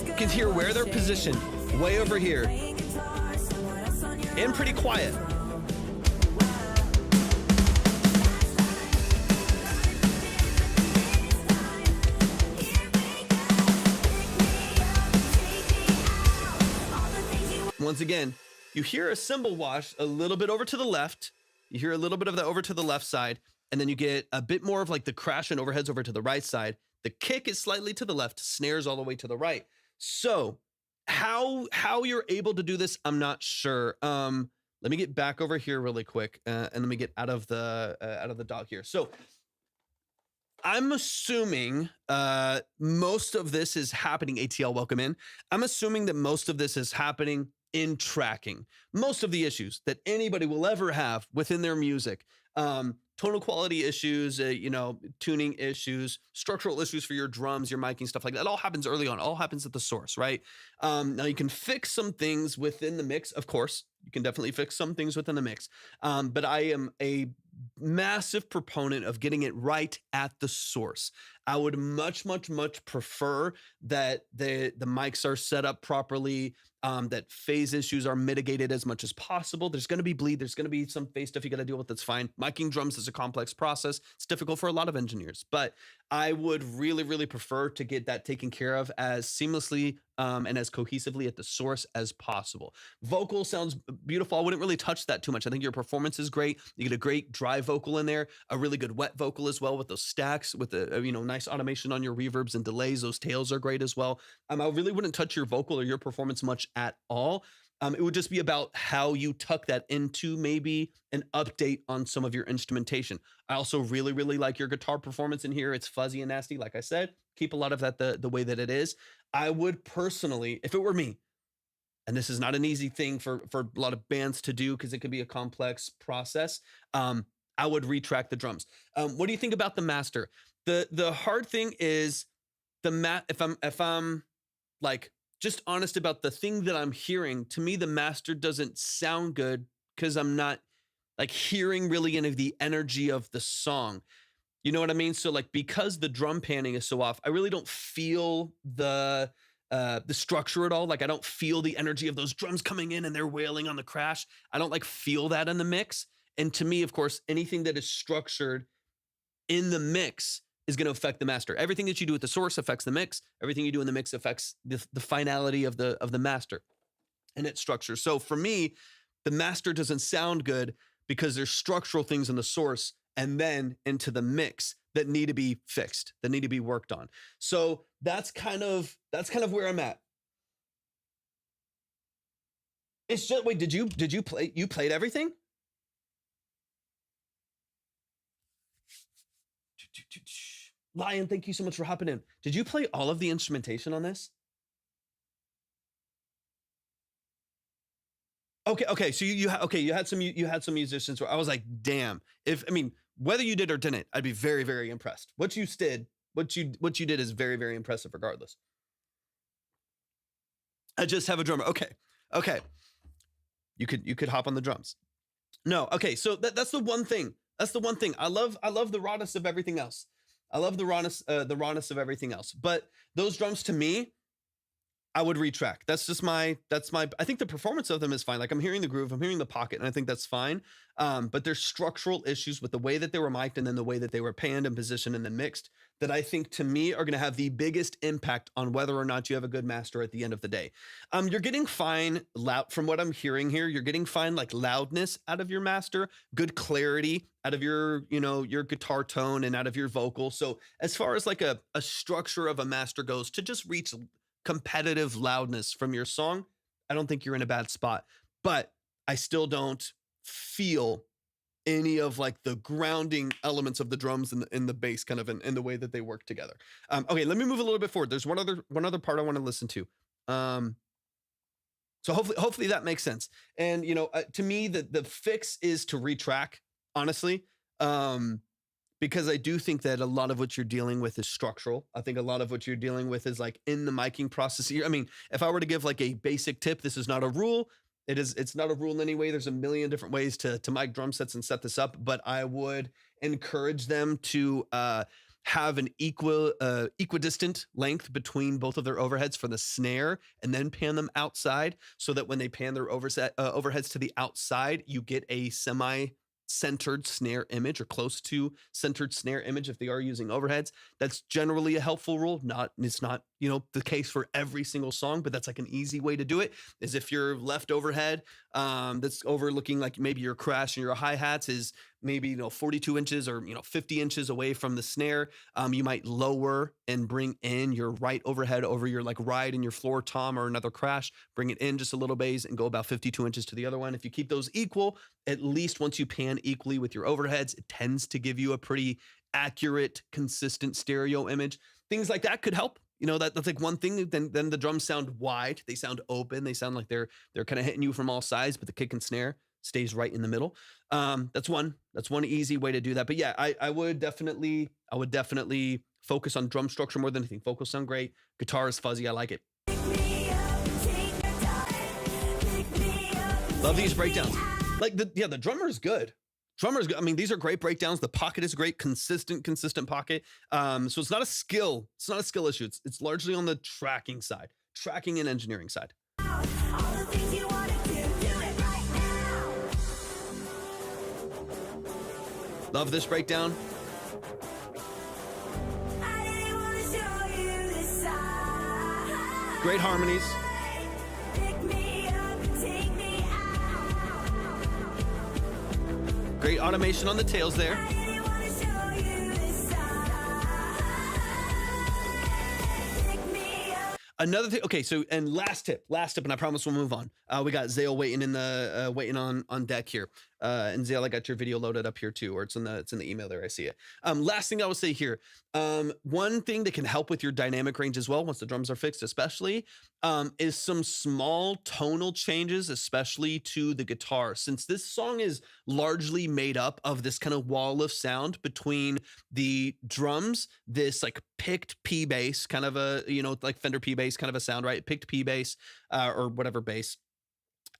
S1: You can hear where they're positioned, way over here, and pretty quiet. Once again, you hear a cymbal wash a little bit over to the left. You hear a little bit of that over to the left side. And then you get a bit more of like the crash and overheads over to the right side. The kick is slightly to the left, snares all the way to the right. So how you're able to do this, I'm not sure. Let me get back over here really quick, and let me get out of the dock here. So I'm assuming most of this is happening. ATL, welcome in. I'm assuming that most of this is happening in tracking. Most of the issues that anybody will ever have within their music. Tonal quality issues, tuning issues, structural issues for your drums, your miking, stuff like that. It all happens early on. It all happens at the source, right? Now you can fix some things within the mix. Of course, you can definitely fix some things within the mix. But I am a massive proponent of getting it right at the source. I would much prefer that the mics are set up properly, that phase issues are mitigated as much as possible. There's going to be bleed. There's going to be some phase stuff you got to deal with. That's fine. Miking drums is a complex process. It's difficult for a lot of engineers, but I would really prefer to get that taken care of as seamlessly and as cohesively at the source as possible. Vocal sounds beautiful. I wouldn't really touch that too much. I think your performance is great. You get a great dry vocal in there, a really good wet vocal as well with those stacks, with the nice automation on your reverbs and delays. Those tails are great as well. I really wouldn't touch your vocal or your performance much at all. It would just be about how you tuck that into maybe an update on some of your instrumentation. I also really like your guitar performance in here. It's fuzzy and nasty. Like I said, keep a lot of that the way that it is. I would personally, if it were me, and this is not an easy thing for a lot of bands to do because it can be a complex process, I would retrack the drums. What do you think about the master? The hard thing is if I'm like just honest about the thing that I'm hearing, to me, the master doesn't sound good because I'm not like hearing really any of the energy of the song. You know what I mean? So like, because the drum panning is so off, I really don't feel the structure at all. Like I don't feel the energy of those drums coming in and they're wailing on the crash. I don't like feel that in the mix. And to me, of course, anything that is structured in the mix is going to affect the master. Everything that you do at the source affects the mix. Everything you do in the mix affects the finality of the master and its structure. So for me, the master doesn't sound good because there's structural things in the source and then into the mix that need to be fixed, that need to be worked on. So that's kind of where I'm at. It's just, wait, did you play? You played everything? Lion, thank you so much for hopping in. Did you play all of the instrumentation on this? Okay. So you had some musicians where I was like, damn. Whether you did or didn't, I'd be very impressed. What you did is very impressive regardless. I just have a drummer. Okay. You could hop on the drums. No, okay. So that's the one thing. I love the rawness of everything else. I love the rawness of everything else. But those drums to me, I would retrack. That's my, I think the performance of them is fine. Like I'm hearing the groove, I'm hearing the pocket, and I think that's fine. But there's structural issues with the way that they were mic'd and then the way that they were panned and positioned and then mixed that I think to me are going to have the biggest impact on whether or not you have a good master at the end of the day. You're getting fine loud from what I'm hearing here. You're getting fine like loudness out of your master, good clarity out of your, your guitar tone and out of your vocal. So as far as like a structure of a master goes to just reach competitive loudness from your song, I don't think you're in a bad spot, but I still don't feel any of like the grounding elements of the drums and the bass kind of in the way that they work together. Okay, let me move a little bit forward. There's one other part I want to listen to. So hopefully that makes sense. And to me, the fix is to retrack, honestly. Because I do think that a lot of what you're dealing with is structural. I think a lot of what you're dealing with is like in the miking process. I mean, if I were to give like a basic tip, this is not a rule. It's not a rule in any way. There's a million different ways to mic drum sets and set this up, but I would encourage them to have an equidistant length between both of their overheads for the snare and then pan them outside so that when they pan their overheads to the outside, you get a centered snare image or close to centered snare image if they are using overheads. That's generally a helpful rule. It's not the case for every single song, but that's like an easy way to do it is if your left overhead that's overlooking like maybe your crash and your hi-hats is maybe 42 inches or 50 inches away from the snare, you might lower and bring in your right overhead over your like ride and your floor tom or another crash, bring it in just a little bit and go about 52 inches to the other one. If you keep those equal, at least once you pan equally with your overheads, it tends to give you a pretty accurate, consistent stereo image. Things like that could help. That's like one thing. Then the drums sound wide. They sound open. They sound like they're kind of hitting you from all sides, but the kick and snare stays right in the middle. That's one easy way to do that. But yeah, I would definitely focus on drum structure more than anything. Vocals sound great. Guitar is fuzzy. I like it. Love these breakdowns. Like the drummer is good. Drummer's good. I mean, these are great breakdowns. The pocket is great, consistent pocket. So it's not a skill. It's not a skill issue. It's largely on the tracking side, tracking and engineering side. Love this breakdown. Great harmonies. Great automation on the tails there. Another thing, okay, so and last tip, and I promise we'll move on. We got Zayle waiting on deck here. And Zayle, I got your video loaded up here too, or it's in the email there. I see it. Last thing I will say here, one thing that can help with your dynamic range as well, once the drums are fixed, especially, is some small tonal changes, especially to the guitar. Since this song is largely made up of this kind of wall of sound between the drums, this like picked P bass, kind of a like Fender P bass kind of a sound, right? Picked P bass or whatever bass.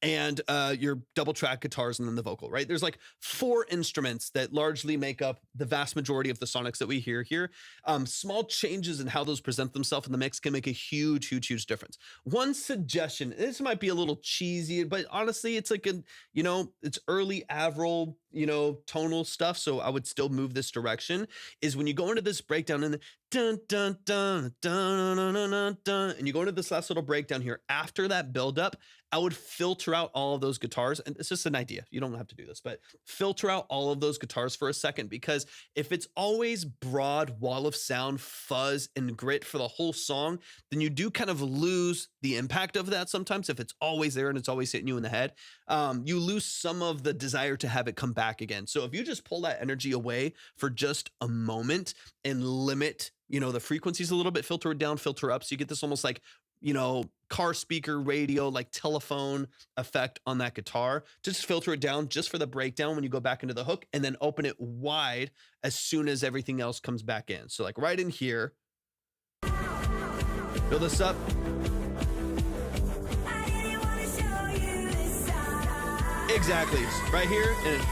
S1: And your double track guitars and then the vocal, right? There's like 4 instruments that largely make up the vast majority of the sonics that we hear here. Small changes in how those present themselves in the mix can make a huge difference. One suggestion, this might be a little cheesy, but honestly, it's like it's early Avril, tonal stuff. So I would still move this direction is when you go into this breakdown and the dun, dun, dun, dun, dun, dun, dun, dun, and you go into this last little breakdown here, after that buildup, I would filter out all of those guitars. And it's just an idea. You don't have to do this, but filter out all of those guitars for a second, because if it's always broad wall of sound, fuzz and grit for the whole song, then you do kind of lose the impact of that. Sometimes if it's always there and it's always hitting you in the head, you lose some of the desire to have it come back again. So if you just pull that energy away for just a moment and limit, the frequencies a little bit, filter it down, filter up. So you get this almost like, car speaker, radio, like telephone effect on that guitar. Just filter it down just for the breakdown when you go back into the hook, and then open it wide as soon as everything else comes back in. So like right in here, build this up. Exactly, right here, and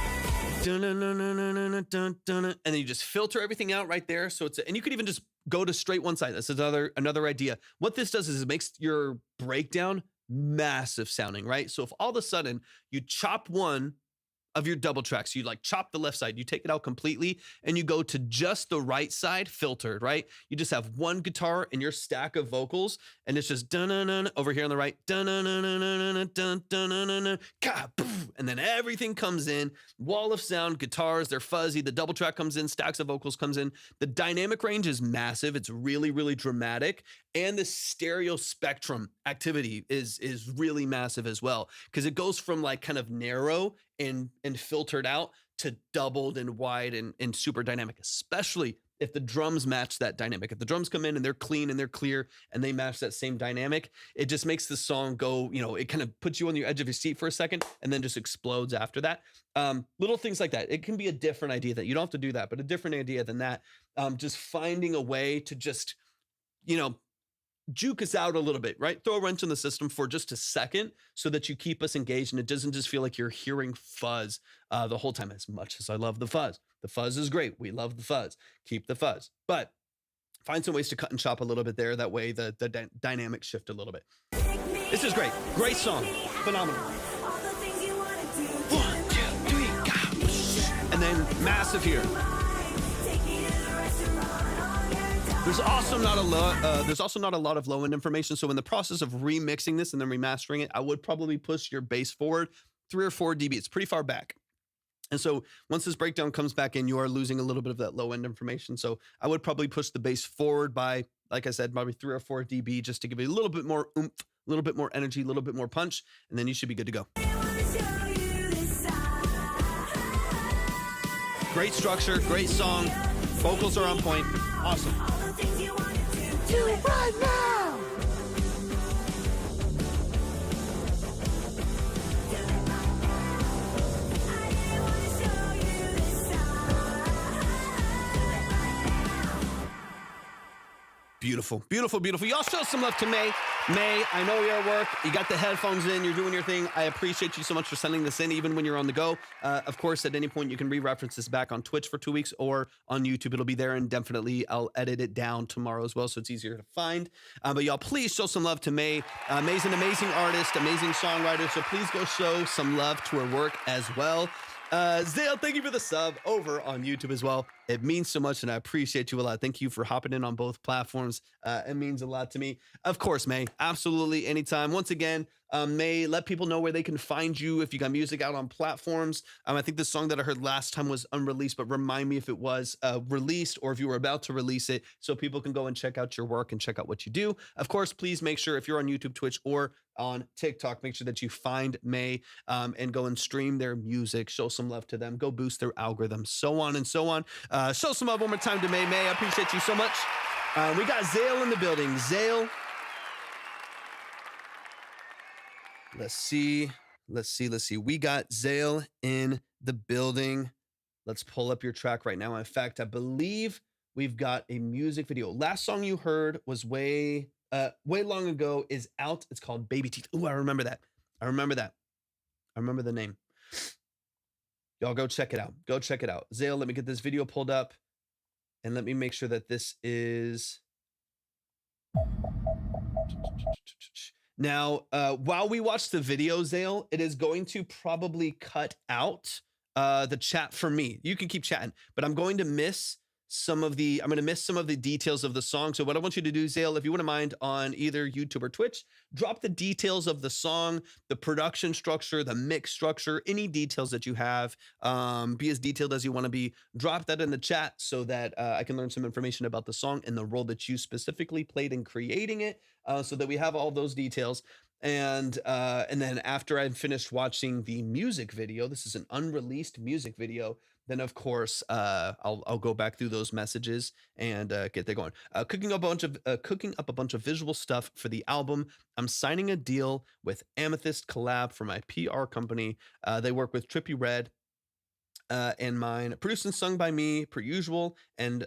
S1: then you just filter everything out right there. So and you could even just go to straight one side. That's another idea. What this does is it makes your breakdown massive sounding, right? So if all of a sudden you chop one of your double tracks, you like chop the left side, you take it out completely, and you go to just the right side filtered, right? You just have one guitar and your stack of vocals, and it's just dun-dun-dun over here on the right, dun-dun-dun-dun-dun-dun, dun-dun-dun-dun, and then everything comes in, wall of sound, guitars, they're fuzzy, the double track comes in, stacks of vocals comes in. The dynamic range is massive. It's really, really dramatic. And the stereo spectrum activity is really massive as well, because it goes from like kind of narrow and filtered out to doubled and wide and super dynamic, especially if the drums match that dynamic. If the drums come in and they're clean and they're clear and they match that same dynamic, it just makes the song go, it kind of puts you on the edge of your seat for a second and then just explodes after that. Little things like that. It can be a different idea that you don't have to do that, but a different idea than that. Just finding a way to just, juke us out a little bit, right? Throw a wrench in the system for just a second so that you keep us engaged and it doesn't just feel like you're hearing fuzz the whole time. As much as I love the fuzz is great. We love the fuzz. Keep the fuzz, but find some ways to cut and chop a little bit there. That way the dynamics shift a little bit. This is great. Great song. Phenomenal. 1, 2, 3, go. And then massive here. There's also not a lot of low end information. So in the process of remixing this and then remastering it, I would probably push your bass forward 3 or 4 dB. It's pretty far back. And so once this breakdown comes back in, you are losing a little bit of that low end information. So I would probably push the bass forward by, like I said, probably 3 or 4 dB just to give it a little bit more oomph, a little bit more energy, a little bit more punch, and then you should be good to go. Great structure, great song. Vocals are on point. Awesome. Do it right now. Beautiful, beautiful, beautiful. Y'all show some love to Mae. Mae, I know you're at work. You got the headphones in. You're doing your thing. I appreciate you so much for sending this in, even when you're on the go. Of course, at any point, you can re-reference this back on Twitch for 2 weeks or on YouTube. It'll be there, and definitely I'll edit it down tomorrow as well, so it's easier to find. But y'all, please show some love to Mae. Mae's an amazing artist, amazing songwriter, so please go show some love to her work as well. Zayle, thank you for the sub over on YouTube as well. It means so much, and I appreciate you a lot. Thank you for hopping in on both platforms. It means a lot to me. Of course, Mae, absolutely, anytime. Once again, Mae, let people know where they can find you if you got music out on platforms. I think the song that I heard last time was unreleased, but remind me if it was released or if you were about to release it so people can go and check out your work and check out what you do. Of course, please make sure if you're on YouTube, Twitch, or on TikTok, make sure that you find Mae and go and stream their music, show some love to them, go boost their algorithm, so on and so on. Show some love one more time to Mae. Mae, I appreciate you so much. We got Zayle in the building. Zayle. Let's see. We got Zayle in the building. Let's pull up your track right now. In fact, I believe we've got a music video. Last song you heard was way long ago, is out. It's called Baby Teeth. Ooh, I remember that. I remember the name. Y'all go check it out. Zayle, let me get this video pulled up and let me make sure that this is... Now, while we watch the video, Zayle, it is going to probably cut out the chat for me. You can keep chatting, but I'm going to miss some of the details of the song. So what I want you to do, Zayle, if you wouldn't mind, on either YouTube or Twitch, drop the details of the song, the production structure, the mix structure, any details that you have, be as detailed as you want to be. Drop that in the chat so that I can learn some information about the song and the role that you specifically played in creating it, so that we have all those details. And then after I've finished watching the music video, this is an unreleased music video, then of course I'll go back through those messages and get that going. Cooking up a bunch of visual stuff for the album. I'm signing a deal with Amethyst Collab for my PR company. They work with Trippy Red and mine, produced and sung by me per usual, and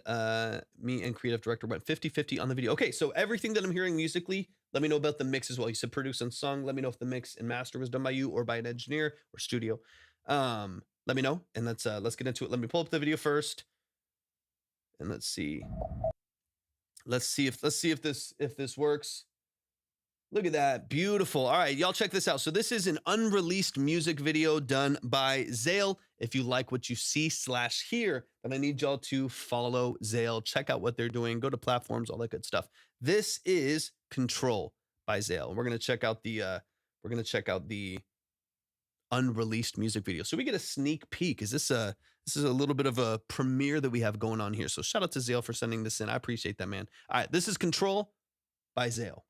S1: me and creative director went 50-50 on the video. Okay, so everything that I'm hearing musically, let me know about the mix as well. You said produced and sung. Let me know if the mix and master was done by you or by an engineer or studio. Let me know, and let's get into it. Let me pull up the video first, and let's see. Let's see if this works. Look at that. Beautiful. All right, y'all check this out. So this is an unreleased music video done by Zayle. If you like what you see / hear, then I need y'all to follow Zayle, check out what they're doing, go to platforms, all that good stuff. This is Control by Zayle. We're going to check out the unreleased music video. So we get a sneak peek. This is a little bit of a premiere that we have going on here. So shout out to Zayle for sending this in. I appreciate that, man. All right, this is Control by Zayle.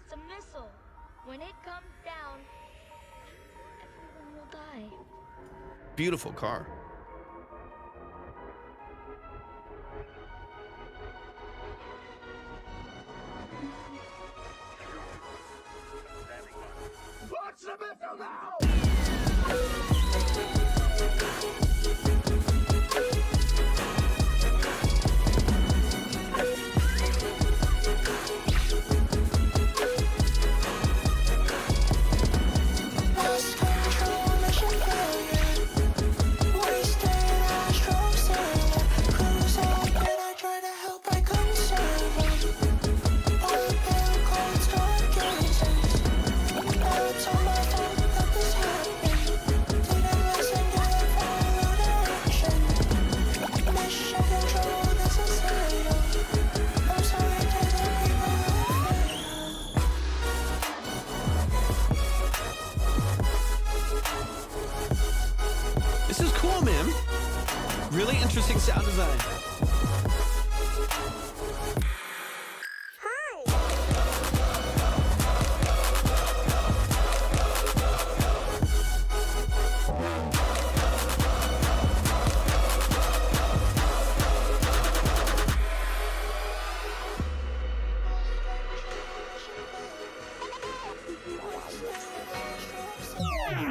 S3: It's a missile. When it comes down, everyone will die.
S1: Beautiful car.
S4: Watch the missile now!
S5: Lost control, mission failure. Wasted astral sailor. Cruise on, and I try to help, I conserve her. All pale, cold, stargazers. Now it's on my phone that this happened. Didn't listen, didn't follow direction. Mission control, this is Zayle. I'm sorry to the people that failed.
S1: This is cool, man. Really interesting sound design.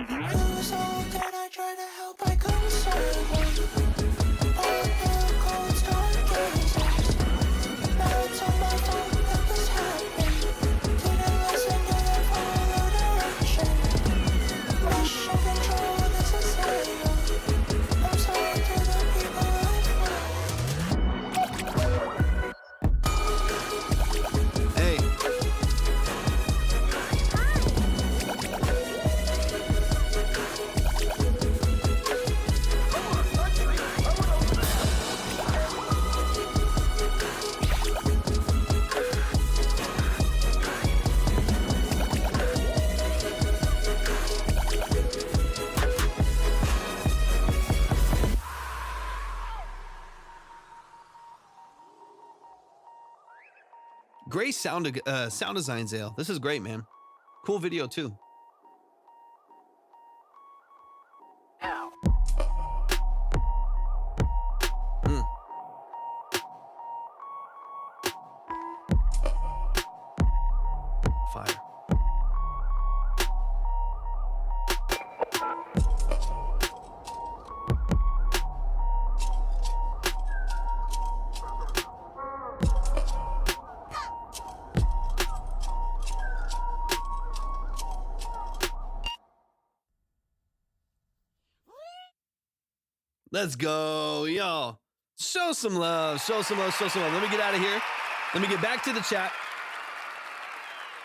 S5: Cruise on, and I try to help, I conserve her. All pale, cold, stargazers. Now it's on my phone that this happened. Didn't listen, didn't follow direction. Mission control, this is Zayle. I'm sorry to the people I failed.
S1: Hey. Great sound design, Zayle. This is great, man. Cool video too. Fire. Let's go, y'all. Show some love. Show some love. Show some love. Let me get out of here. Let me get back to the chat.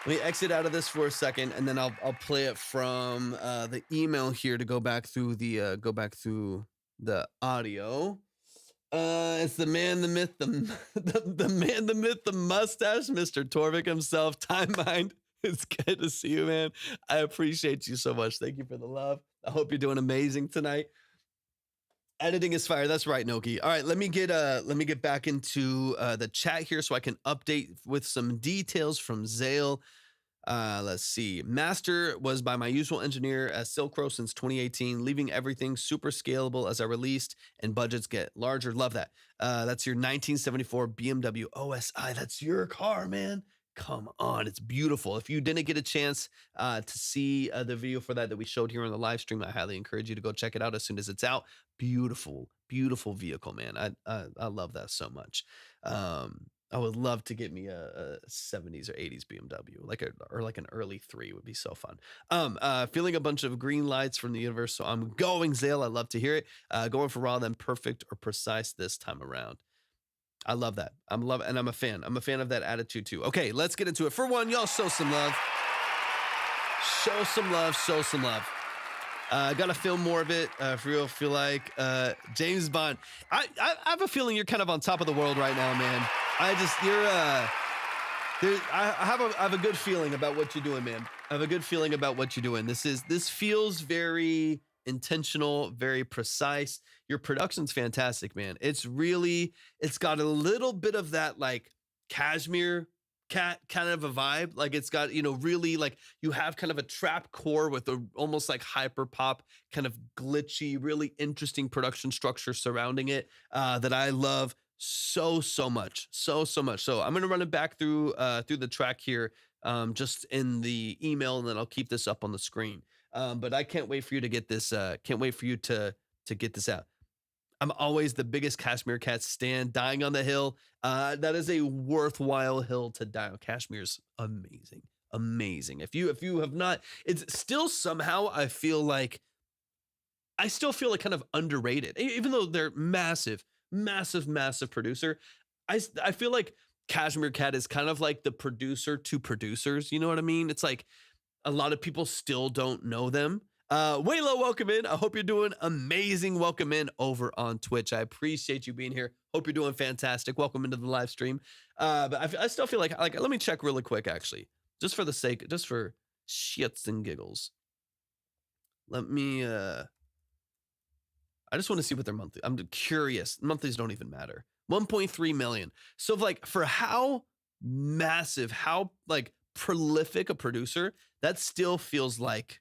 S1: Let me exit out of this for a second, and then I'll play it from the email here to go back through the audio. It's the man, the myth, the man, the myth, the mustache, Mr. Torvik himself. Time Mind. It's good to see you, man. I appreciate you so much. Thank you for the love. I hope you're doing amazing tonight. Editing is fire. That's right, Noki. All right, let me get back into the chat here so I can update with some details from Zayle. Let's see. Master was by my usual engineer at Silkro since 2018, leaving everything super scalable as I released and budgets get larger. Love that. That's your 1974 BMW OSI. That's your car, man. Come on, it's beautiful. If you didn't get a chance to see the video for that we showed here on the live stream, I highly encourage you to go check it out as soon as it's out. Beautiful, beautiful vehicle, man. I love that so much. I would love to get me a 70s or 80s BMW, like an early 3 would be so fun. Feeling a bunch of green lights from the universe, so I'm going, Zayle. I love to hear it. Going for raw, then perfect or precise this time around. I love that. And I'm a fan. I'm a fan of that attitude too. Okay, let's get into it. For one, y'all show some love. Show some love. Show some love. Gotta film more of it. For real, feel like James Bond. I have a feeling you're kind of on top of the world right now, man. I have a good feeling about what you're doing, man. I have a good feeling about what you're doing. This feels very intentional, very precise. Your production's fantastic, man. It's got a little bit of that like Cashmere cat kind of a vibe. Like it's got, really like you have kind of a trap core with a almost like hyper pop kind of glitchy, really interesting production structure surrounding it that I love so much. So I'm going to run it back through the track here just in the email, and then I'll keep this up on the screen. But I can't wait for you to get this. Can't wait for you to get this out. I'm always the biggest Cashmere Cat stan. Dying on the Hill. That is a worthwhile hill to die on. Cashmere's amazing. If you have not, it's still somehow I still feel like kind of underrated, even though they're massive producer. I feel like Cashmere Cat is kind of like the producer to producers. You know what I mean? It's like a lot of people still don't know them. Waylo, welcome in. I hope you're doing amazing. Welcome in over on Twitch. I appreciate you being here. Hope you're doing fantastic. Welcome into the live stream. But I still feel like let me check really quick, actually, just for shits and giggles. Let me, I just want to see what their monthly, I'm curious. Monthlies don't even matter. 1.3 million. So for how massive, how like prolific a producer, that still feels like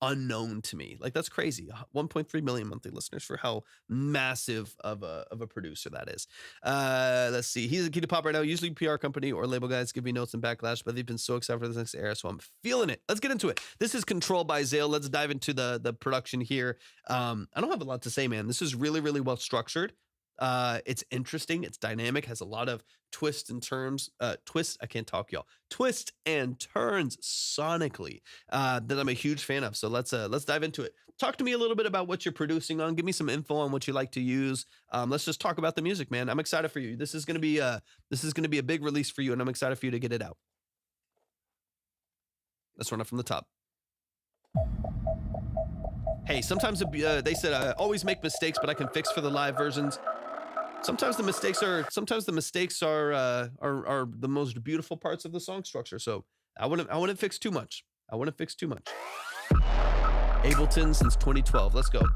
S1: unknown to me. Like that's crazy. 1.3 million monthly listeners for how massive of a producer that is. Let's see. He's a key to pop right now. Usually PR company or label guys give me notes and backlash, but they've been so excited for this next era, so I'm feeling it. Let's get into it. This is Control by Zayle. Let's dive into the production here. I don't have a lot to say, man. This is really well structured. It's interesting. It's dynamic. Has a lot of twists and turns. Twists. I can't talk, y'all. Twists and turns sonically that I'm a huge fan of. So let's dive into it. Talk to me a little bit about what you're producing on. Give me some info on what you like to use. Let's just talk about the music, man. I'm excited for you. This is gonna be a big release for you, and I'm excited for you to get it out. Let's run it from the top. Hey, sometimes they said I always make mistakes, but I can fix for the live versions. Sometimes the mistakes are the most beautiful parts of the song structure. So I wouldn't fix too much. Ableton since 2012. Let's go.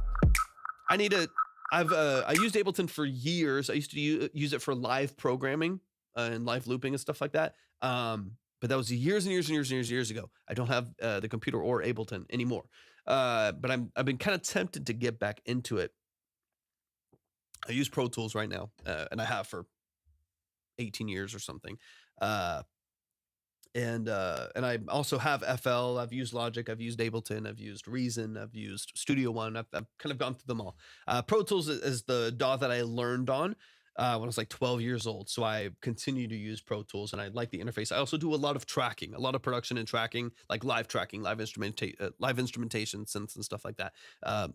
S1: I used Ableton for years. I used to use it for live programming and live looping and stuff like that. But that was years and years ago. I don't have the computer or Ableton anymore. But I've been kind of tempted to get back into it. I use Pro Tools right now, and I have for 18 years or something. And I also have FL. I've used Logic. I've used Ableton. I've used Reason. I've used Studio One. I've kind of gone through them all. Pro Tools is the DAW that I learned on when I was like 12 years old. So I continue to use Pro Tools, and I like the interface. I also do a lot of tracking, a lot of production and tracking, like live tracking, live instrumentation, synths and stuff like that,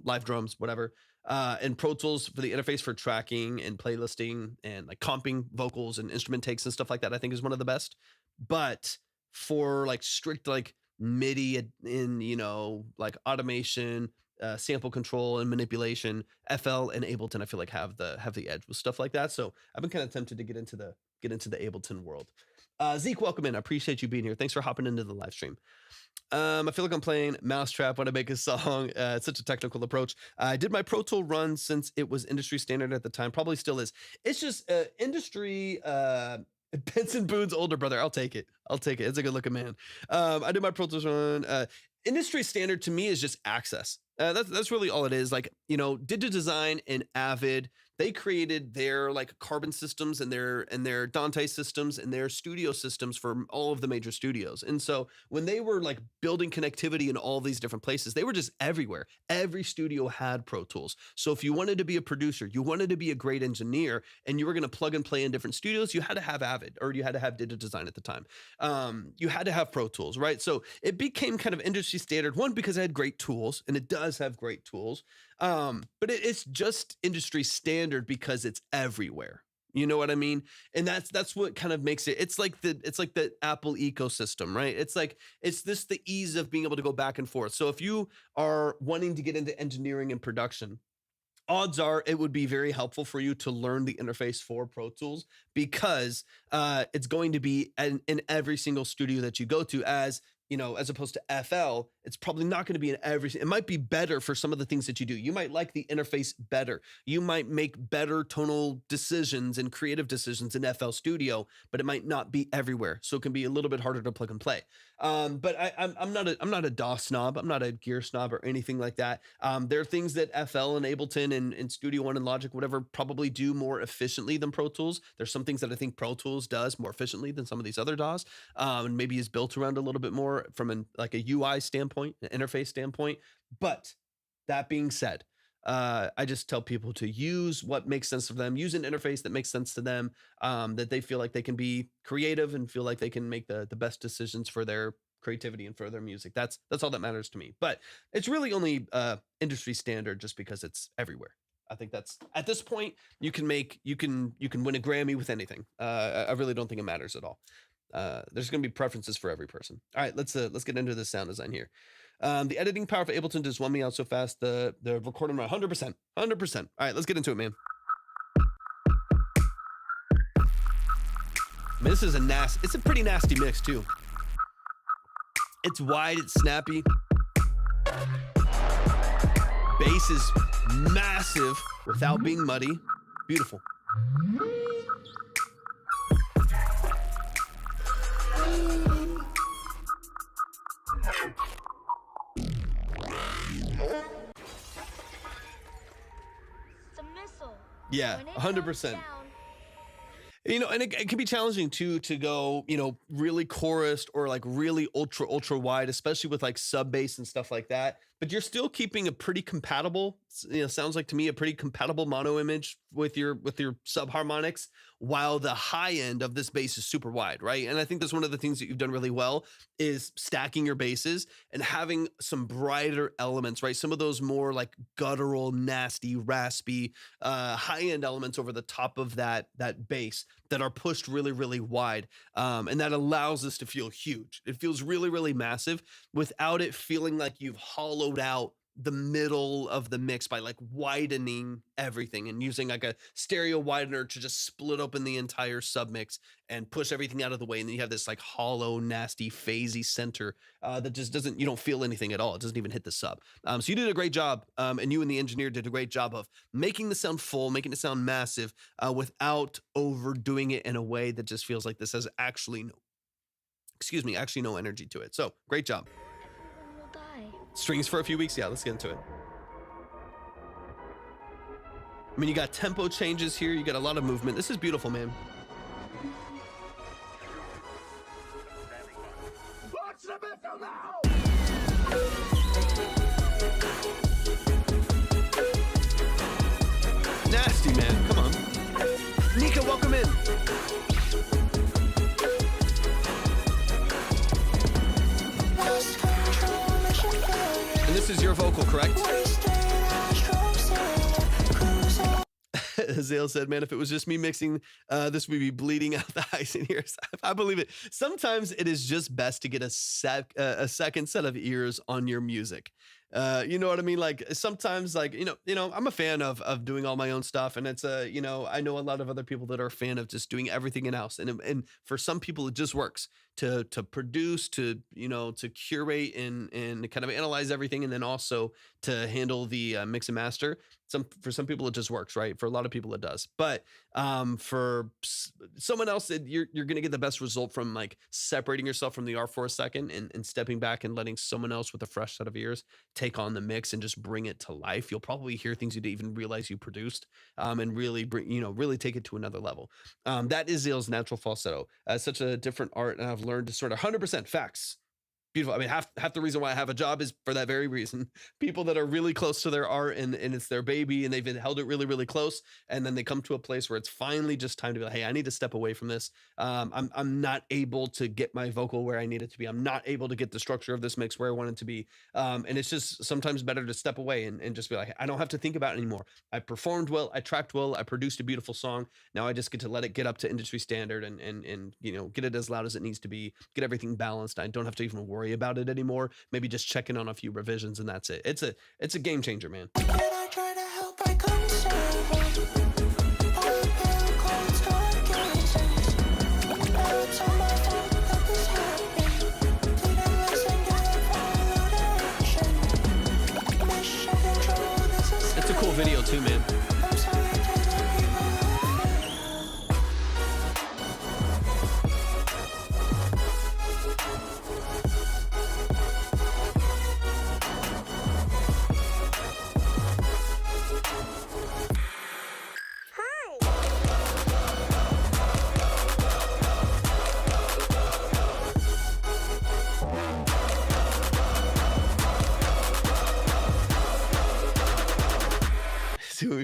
S1: live drums, whatever. And Pro Tools for the interface for tracking and playlisting and like comping vocals and instrument takes and stuff like that, I think is one of the best. But for like strict like MIDI in, like automation, sample control and manipulation, FL and Ableton I feel like have the edge with stuff like that. So I've been kind of tempted to get into the Ableton world. Zeke, welcome in. I appreciate you being here. Thanks for hopping into the live stream. I feel like I'm playing Mousetrap when I make a song. It's such a technical approach. I did my Pro Tool run since it was industry standard at the time. Probably still is. It's just industry. Benson Boone's older brother. I'll take it. It's a good looking man. I did my Pro Tools run. Industry standard to me is just access. That's really all it is. Like, you know, Digidesign and Avid, they created their like Carbon systems and their Dante systems and their studio systems for all of the major studios. And so when they were like building connectivity in all these different places, they were just everywhere. Every studio had Pro Tools. So if you wanted to be a producer, you wanted to be a great engineer, and you were going to plug and play in different studios, you had to have Avid, or you had to have Digidesign at the time. You had to have Pro Tools, right? So it became kind of industry standard, one, because it had great tools, and it does have great tools. But it's just industry standard because it's everywhere. You know what I mean? And that's what kind of makes it. It's like the Apple ecosystem, right? It's the ease of being able to go back and forth. So if you are wanting to get into engineering and production, odds are it would be very helpful for you to learn the interface for Pro Tools, because it's going to be in every single studio that you go to, as you know, as opposed to FL. It's probably not going to be in every. It might be better for some of the things that you do. You might like the interface better. You might make better tonal decisions and creative decisions in FL Studio, but it might not be everywhere. So it can be a little bit harder to plug and play. But I'm not a DAW snob. I'm not a gear snob or anything like that. There are things that FL and Ableton and Studio One and Logic, whatever, probably do more efficiently than Pro Tools. There's some things that I think Pro Tools does more efficiently than some of these other DAWs, and maybe is built around a little bit more from like a UI standpoint, an interface standpoint. But that being said, I just tell people to use what makes sense for them, use an interface that makes sense to them, that they feel like they can be creative and feel like they can make the best decisions for their creativity and for their music. That's all that matters to me. But it's really only industry standard just because it's everywhere. I think that's, at this point, you can win a Grammy with anything. I really don't think it matters at all. There's going to be preferences for every person. All right, let's get into the sound design here. The editing power of Ableton just won me out so fast. The recording run 100%. All right, let's get into it, man. I mean, it's a pretty nasty mix too. It's wide, it's snappy. Bass is massive without being muddy. Beautiful.
S3: It's a missile.
S1: Yeah,
S3: When it
S1: 100%.
S3: comes down,
S1: You know, and it can be challenging too to go, you know, really chorused or like really ultra wide, especially with like sub bass and stuff like that. But you're still keeping a pretty compatible, you know, sounds like to me a pretty compatible mono image with your sub harmonics, while the high end of this bass is super wide, right? And I think that's one of the things that you've done really well is stacking your basses and having some brighter elements, right? Some of those more like guttural, nasty, raspy, high end elements over the top of that bass that are pushed really, really wide. And that allows this to feel huge. It feels really, really massive without it feeling like you've hollowed out the middle of the mix by like widening everything and using like a stereo widener to just split open the entire submix and push everything out of the way. And then you have this like hollow, nasty, phasey center that just doesn't, you don't feel anything at all. It doesn't even hit the sub. So you did a great job. And you and the engineer did a great job of making the sound full, making it sound massive, without overdoing it in a way that just feels like this has actually no energy to it. So great job.
S3: everyone will die.
S1: Strings for a few weeks. Yeah, let's get into it. I mean, you got tempo changes here. You got a lot of movement. This is beautiful, man.
S4: Watch the missile now!
S1: Nasty, man. Come on. Nika, welcome in.
S5: Lost control, mission failure.
S1: And this is your vocal, correct?
S5: Wasted astral sailor, cruise on.
S1: Zayle said, man, if it was just me mixing, this would be bleeding out the eyes and ears. I believe it. Sometimes it is just best to get a second set of ears on your music. You know what I mean? Like sometimes, like I'm a fan of doing all my own stuff, and it's I know a lot of other people that are a fan of just doing everything in house, and for some people it just works to produce, to to curate and kind of analyze everything, and then also to handle the mix and master. For some people it just works, right? For a lot of people it does, but for someone else, you're gonna get the best result from like separating yourself from the art for a second and stepping back and letting someone else with a fresh set of ears take on the mix and just bring it to life. You'll probably hear things you didn't even realize you produced, and really bring really take it to another level. That is Zayle's natural falsetto. Such a different art, and I've learned to sort of 100% facts. Beautiful. I mean, half the reason why I have a job is for that very reason. People that are really close to their art and it's their baby and they've held it really, really close. And then they come to a place where it's finally just time to be like, hey, I need to step away from this. I'm not able to get my vocal where I need it to be. I'm not able to get the structure of this mix where I want it to be. And it's just sometimes better to step away and just be like, I don't have to think about it anymore. I performed well. I tracked well. I produced a beautiful song. Now I just get to let it get up to industry standard and get it as loud as it needs to be, get everything balanced. I don't have to even worry about it anymore. Maybe just checking on a few revisions and that's it. It's a game changer, man.
S5: Can I try to help by conserving? All the cold stargazers. Now it's all my fault that this happened. Didn't listen, didn't follow direction. Mission control, this is
S1: It's a cool video too, man.
S5: I'm sorry to the people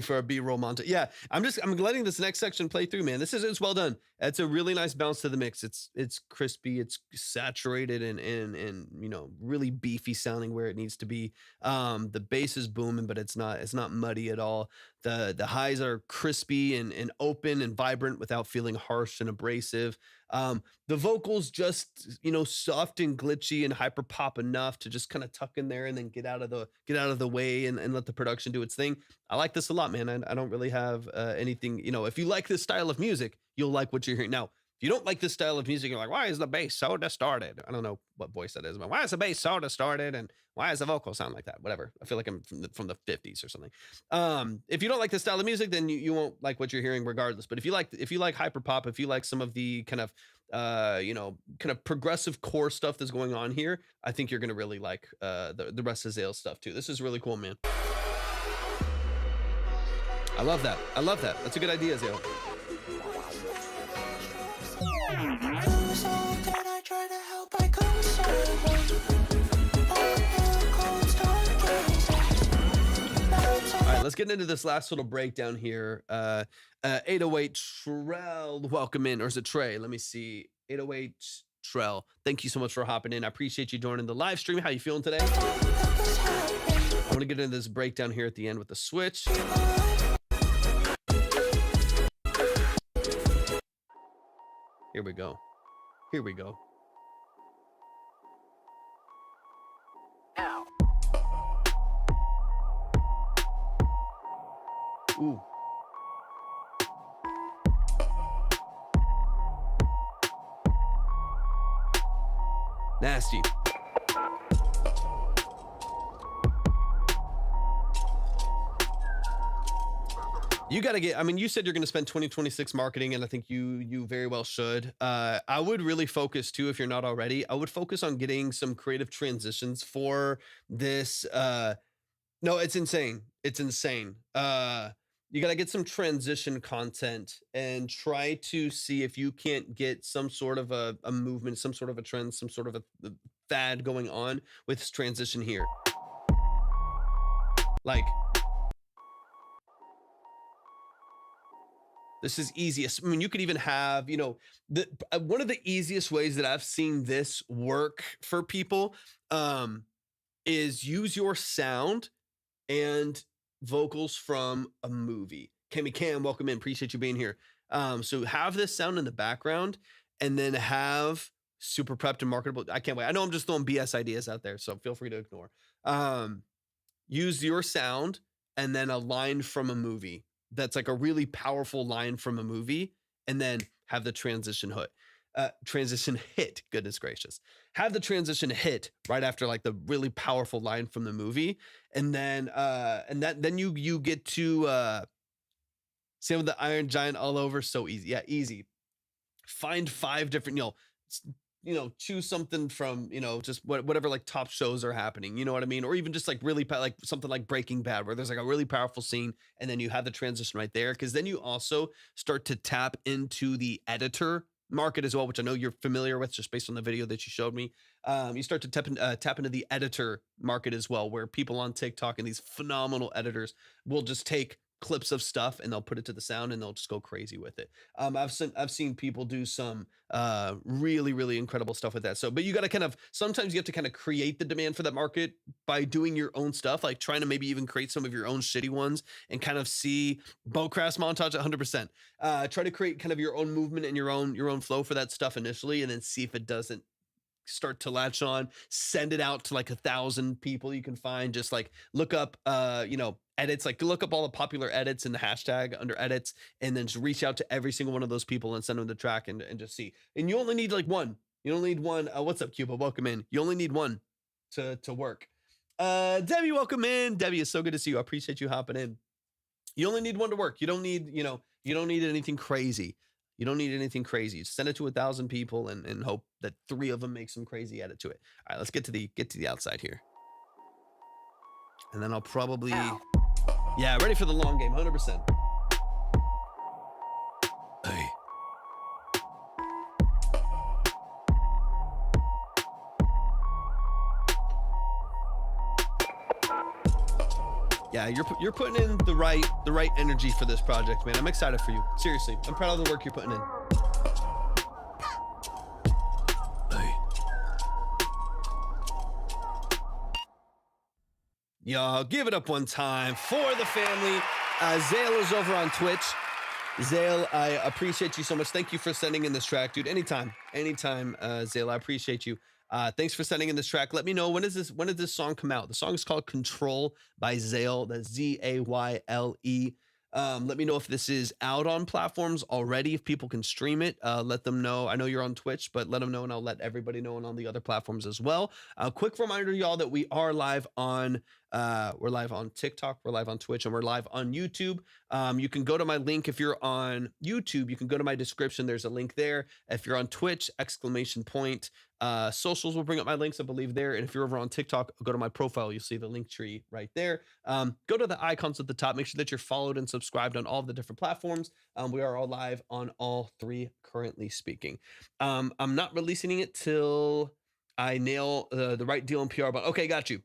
S1: For a B-roll montage. Yeah, I'm letting this next section play through, man. It's well done. It's a really nice bounce to the mix. It's crispy, it's saturated and really beefy sounding where it needs to be. The bass is booming, but it's not muddy at all. The highs are crispy and open and vibrant without feeling harsh and abrasive. The vocals just soft and glitchy and hyper pop enough to just kind of tuck in there and then get out of the way and let the production do its thing. I like this a lot, man. I don't really have anything. If you like this style of music, you'll like what you're hearing. Now, if you don't like this style of music, you're like, why is the bass so distorted? I don't know what voice that is, but why is the bass so distorted and why does the vocal sound like that? Whatever. I feel like I'm from the 50s or something. If you don't like this style of music, then you won't like what you're hearing regardless. But if you like hyper pop, if you like some of the kind of progressive core stuff that's going on here, I think you're gonna really like the rest of Zayle's stuff too. This is really cool, man. I love that. That's a good idea, Zayle.
S5: Who's all did I try to help by conserving? All the cold stargazers. Now it's all
S1: All right, let's get into this last little breakdown here. 808 Trell, welcome in. Or is it Trey? Let me see. 808 Trell. Thank you so much for hopping in. I appreciate you joining the live stream. How you feeling today?
S5: that this happened.
S1: I want to get into this breakdown here at the end with the switch. Here we go. Ooh. Nasty. You got to get, you said you're going to spend 2026 marketing, and I think you very well should. I would really focus too, if you're not already, I would focus on getting some creative transitions for this. No, it's insane. You got to get some transition content and try to see if you can't get some sort of a movement, some sort of a trend, some sort of a fad going on with this transition here. Like, this is easiest. You could even have, one of the easiest ways that I've seen this work for people is use your sound and vocals from a movie. Cam, welcome in. Appreciate you being here. So have this sound in the background and then have super prepped and marketable. I can't wait. I know I'm just throwing BS ideas out there, so feel free to ignore. use your sound and then a line from a movie that's like a really powerful line from a movie, and then have the transition hit. Goodness gracious. Have the transition hit right after like the really powerful line from the movie. And then then you get to same with the Iron Giant all over. So easy. Yeah, easy. Find 5 different, choose something from, just whatever like top shows are happening, you know what I mean? Or even just like really like something like Breaking Bad, where there's like a really powerful scene and then you have the transition right there. Cause then you also start to tap into the editor market as well, which I know you're familiar with just based on the video that you showed me. You start to tap into the editor market as well, where people on TikTok and these phenomenal editors will just take clips of stuff and they'll put it to the sound and they'll just go crazy with it. I've seen people do some really, really incredible stuff with that. So, but you got to sometimes you have to kind of create the demand for that market by doing your own stuff, like trying to maybe even create some of your own shitty ones and kind of see Bowcraft's montage 100%. Try to create kind of your own movement and your own flow for that stuff initially, and then see if it doesn't start to latch on. Send it out to like 1,000 people you can find. Just like look up edits, like look up all the popular edits in the hashtag under edits, and then just reach out to every single one of those people and send them the track and just see. And you only need like one. You only need one. What's up, Cuba? Welcome in. You only need one to work. Debbie, welcome in. Debbie, it's so good to see you. I appreciate you hopping in. You only need one to work. You don't need, you don't need anything crazy. You don't need anything crazy. Just send it to 1,000 people and hope that 3 of them make some crazy edit to it. All right, let's get to the outside here. And then I'll probably, yeah, ready for the long game, 100%. Hey. Yeah, you're putting in the right energy for this project, man. I'm excited for you. Seriously, I'm proud of the work you're putting in. Hey. Y'all, give it up one time for the family. Zayle is over on Twitch. Zayle, I appreciate you so much. Thank you for sending in this track, dude. Anytime, Zayle, I appreciate you. Thanks for sending in this track. Let me know, when does this song come out? The song is called Control by Zayle. That's Zayle. Let me know if this is out on platforms already, if people can stream it. Let them know. I know you're on Twitch, but let them know, and I'll let everybody know, and on the other platforms as well. Quick reminder, y'all, that we are live on we're live on TikTok, we're live on Twitch, and we're live on YouTube. You can go to my link. If you're on YouTube, you can go to my description. There's a link there. If you're on Twitch, ! Socials will bring up my links, I believe, there. And if you're over on TikTok, go to my profile. You'll see the link tree right there. Go to the icons at the top. Make sure that you're followed and subscribed on all of the different platforms. We are all live on all 3 currently speaking. I'm not releasing it till I nail the right deal in PR. But okay, got you.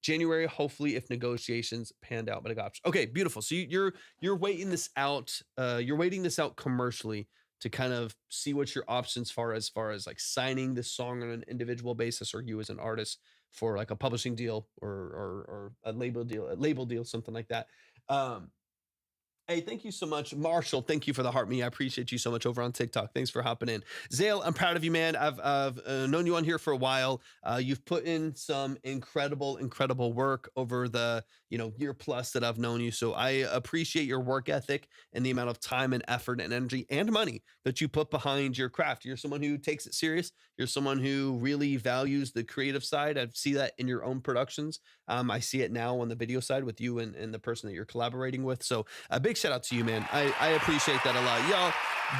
S1: January, hopefully, if negotiations panned out. But I got you. Okay, beautiful. So you're waiting this out. You're waiting this out commercially to kind of see what your options far as like signing this song on an individual basis, or you as an artist for like a publishing deal or a label deal, something like that. Hey, thank you so much, Marshall. Thank you for the heart me. I appreciate you so much over on TikTok. Thanks for hopping in. Zayle, I'm proud of you, man. I've known you on here for a while. You've put in some incredible work over the year plus that I've known you. So I appreciate your work ethic and the amount of time and effort and energy and money that you put behind your craft. You're someone who takes it serious. You're someone who really values the creative side. I see that in your own productions. I see it now on the video side with you and the person that you're collaborating with. So a big shout out to you, man. I appreciate that a lot. Y'all,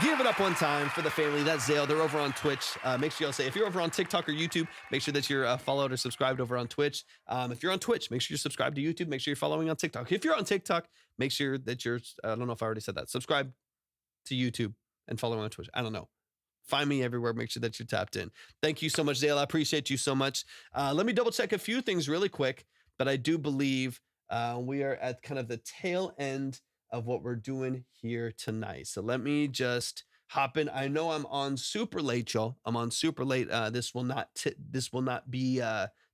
S1: give it up one time for the family. That's Zayle. They're over on Twitch. Make sure y'all say, if you're over on TikTok or YouTube, make sure that you're followed or subscribed over on Twitch. If you're on Twitch, make sure you're subscribed to YouTube. Make sure you're following on TikTok. If you're on TikTok, make sure that you're, I don't know if I already said that, subscribe to YouTube and follow on Twitch. I don't know. Find me everywhere. Make sure that you're tapped in. Thank you so much, Zayle. I appreciate you so much. Let me double check a few things really quick, but I do believe we are at kind of the tail end of what we're doing here tonight. So let me just hop in. I know I'm on super late, y'all. I'm on super late. This will not be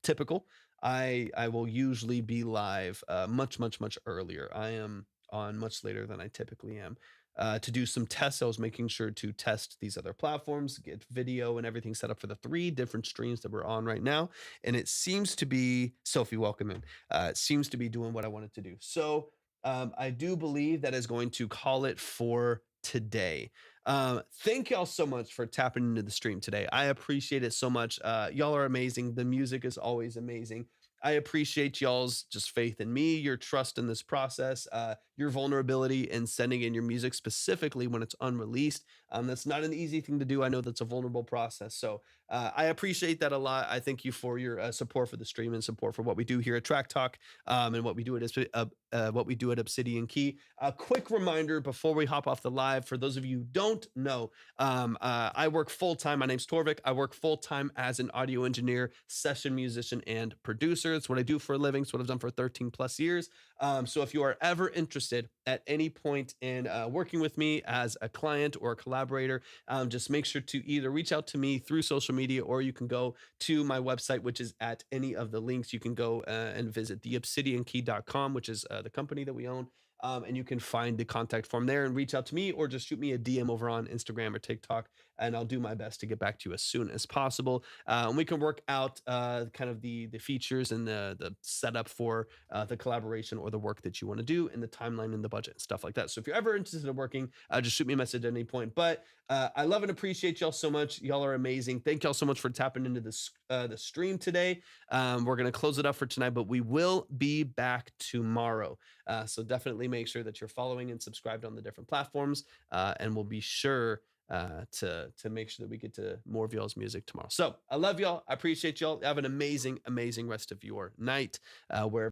S1: typical. I will usually be live much earlier. I am on much later than I typically am. to do some tests. I was making sure to test these other platforms, get video and everything set up for the 3 different streams that we're on right now. And it seems to be, Sophie, welcome in. It seems to be doing what I wanted to do. So I do believe that is going to call it for today. Thank y'all so much for tapping into the stream today. I appreciate it so much. Y'all are amazing. The music is always amazing. I appreciate y'all's just faith in me, your trust in this process, your vulnerability in sending in your music, specifically when it's unreleased. That's not an easy thing to do. I know that's a vulnerable process. So I appreciate that a lot. I thank you for your support for the stream and support for what we do here at Track Talk, and what we do at Obsidian Key. A quick reminder before we hop off the live, for those of you who don't know, I work full-time. My name's Torvik. I work full-time as an audio engineer, session musician, and producer. It's what I do for a living. It's what I've done for 13 plus years. So if you are ever interested at any point in working with me as a client or a collaborator, just make sure to either reach out to me through social media, or you can go to my website, which is at any of the links. You can go and visit theobsidiankey.com, which is the company that we own. And you can find the contact form there and reach out to me, or just shoot me a DM over on Instagram or TikTok, and I'll do my best to get back to you as soon as possible. And we can work out kind of the features and the setup for the collaboration or the work that you want to do, and the timeline and the budget and stuff like that. So if you're ever interested in working, just shoot me a message at any point. But I love and appreciate y'all so much. Y'all are amazing. Thank y'all so much for tapping into this the stream today. We're going to close it up for tonight, but we will be back tomorrow. So definitely make sure that you're following and subscribed on the different platforms, and we'll be sure to make sure that we get to more of y'all's music tomorrow. So I love y'all. I appreciate y'all. Have an amazing, amazing rest of your night, where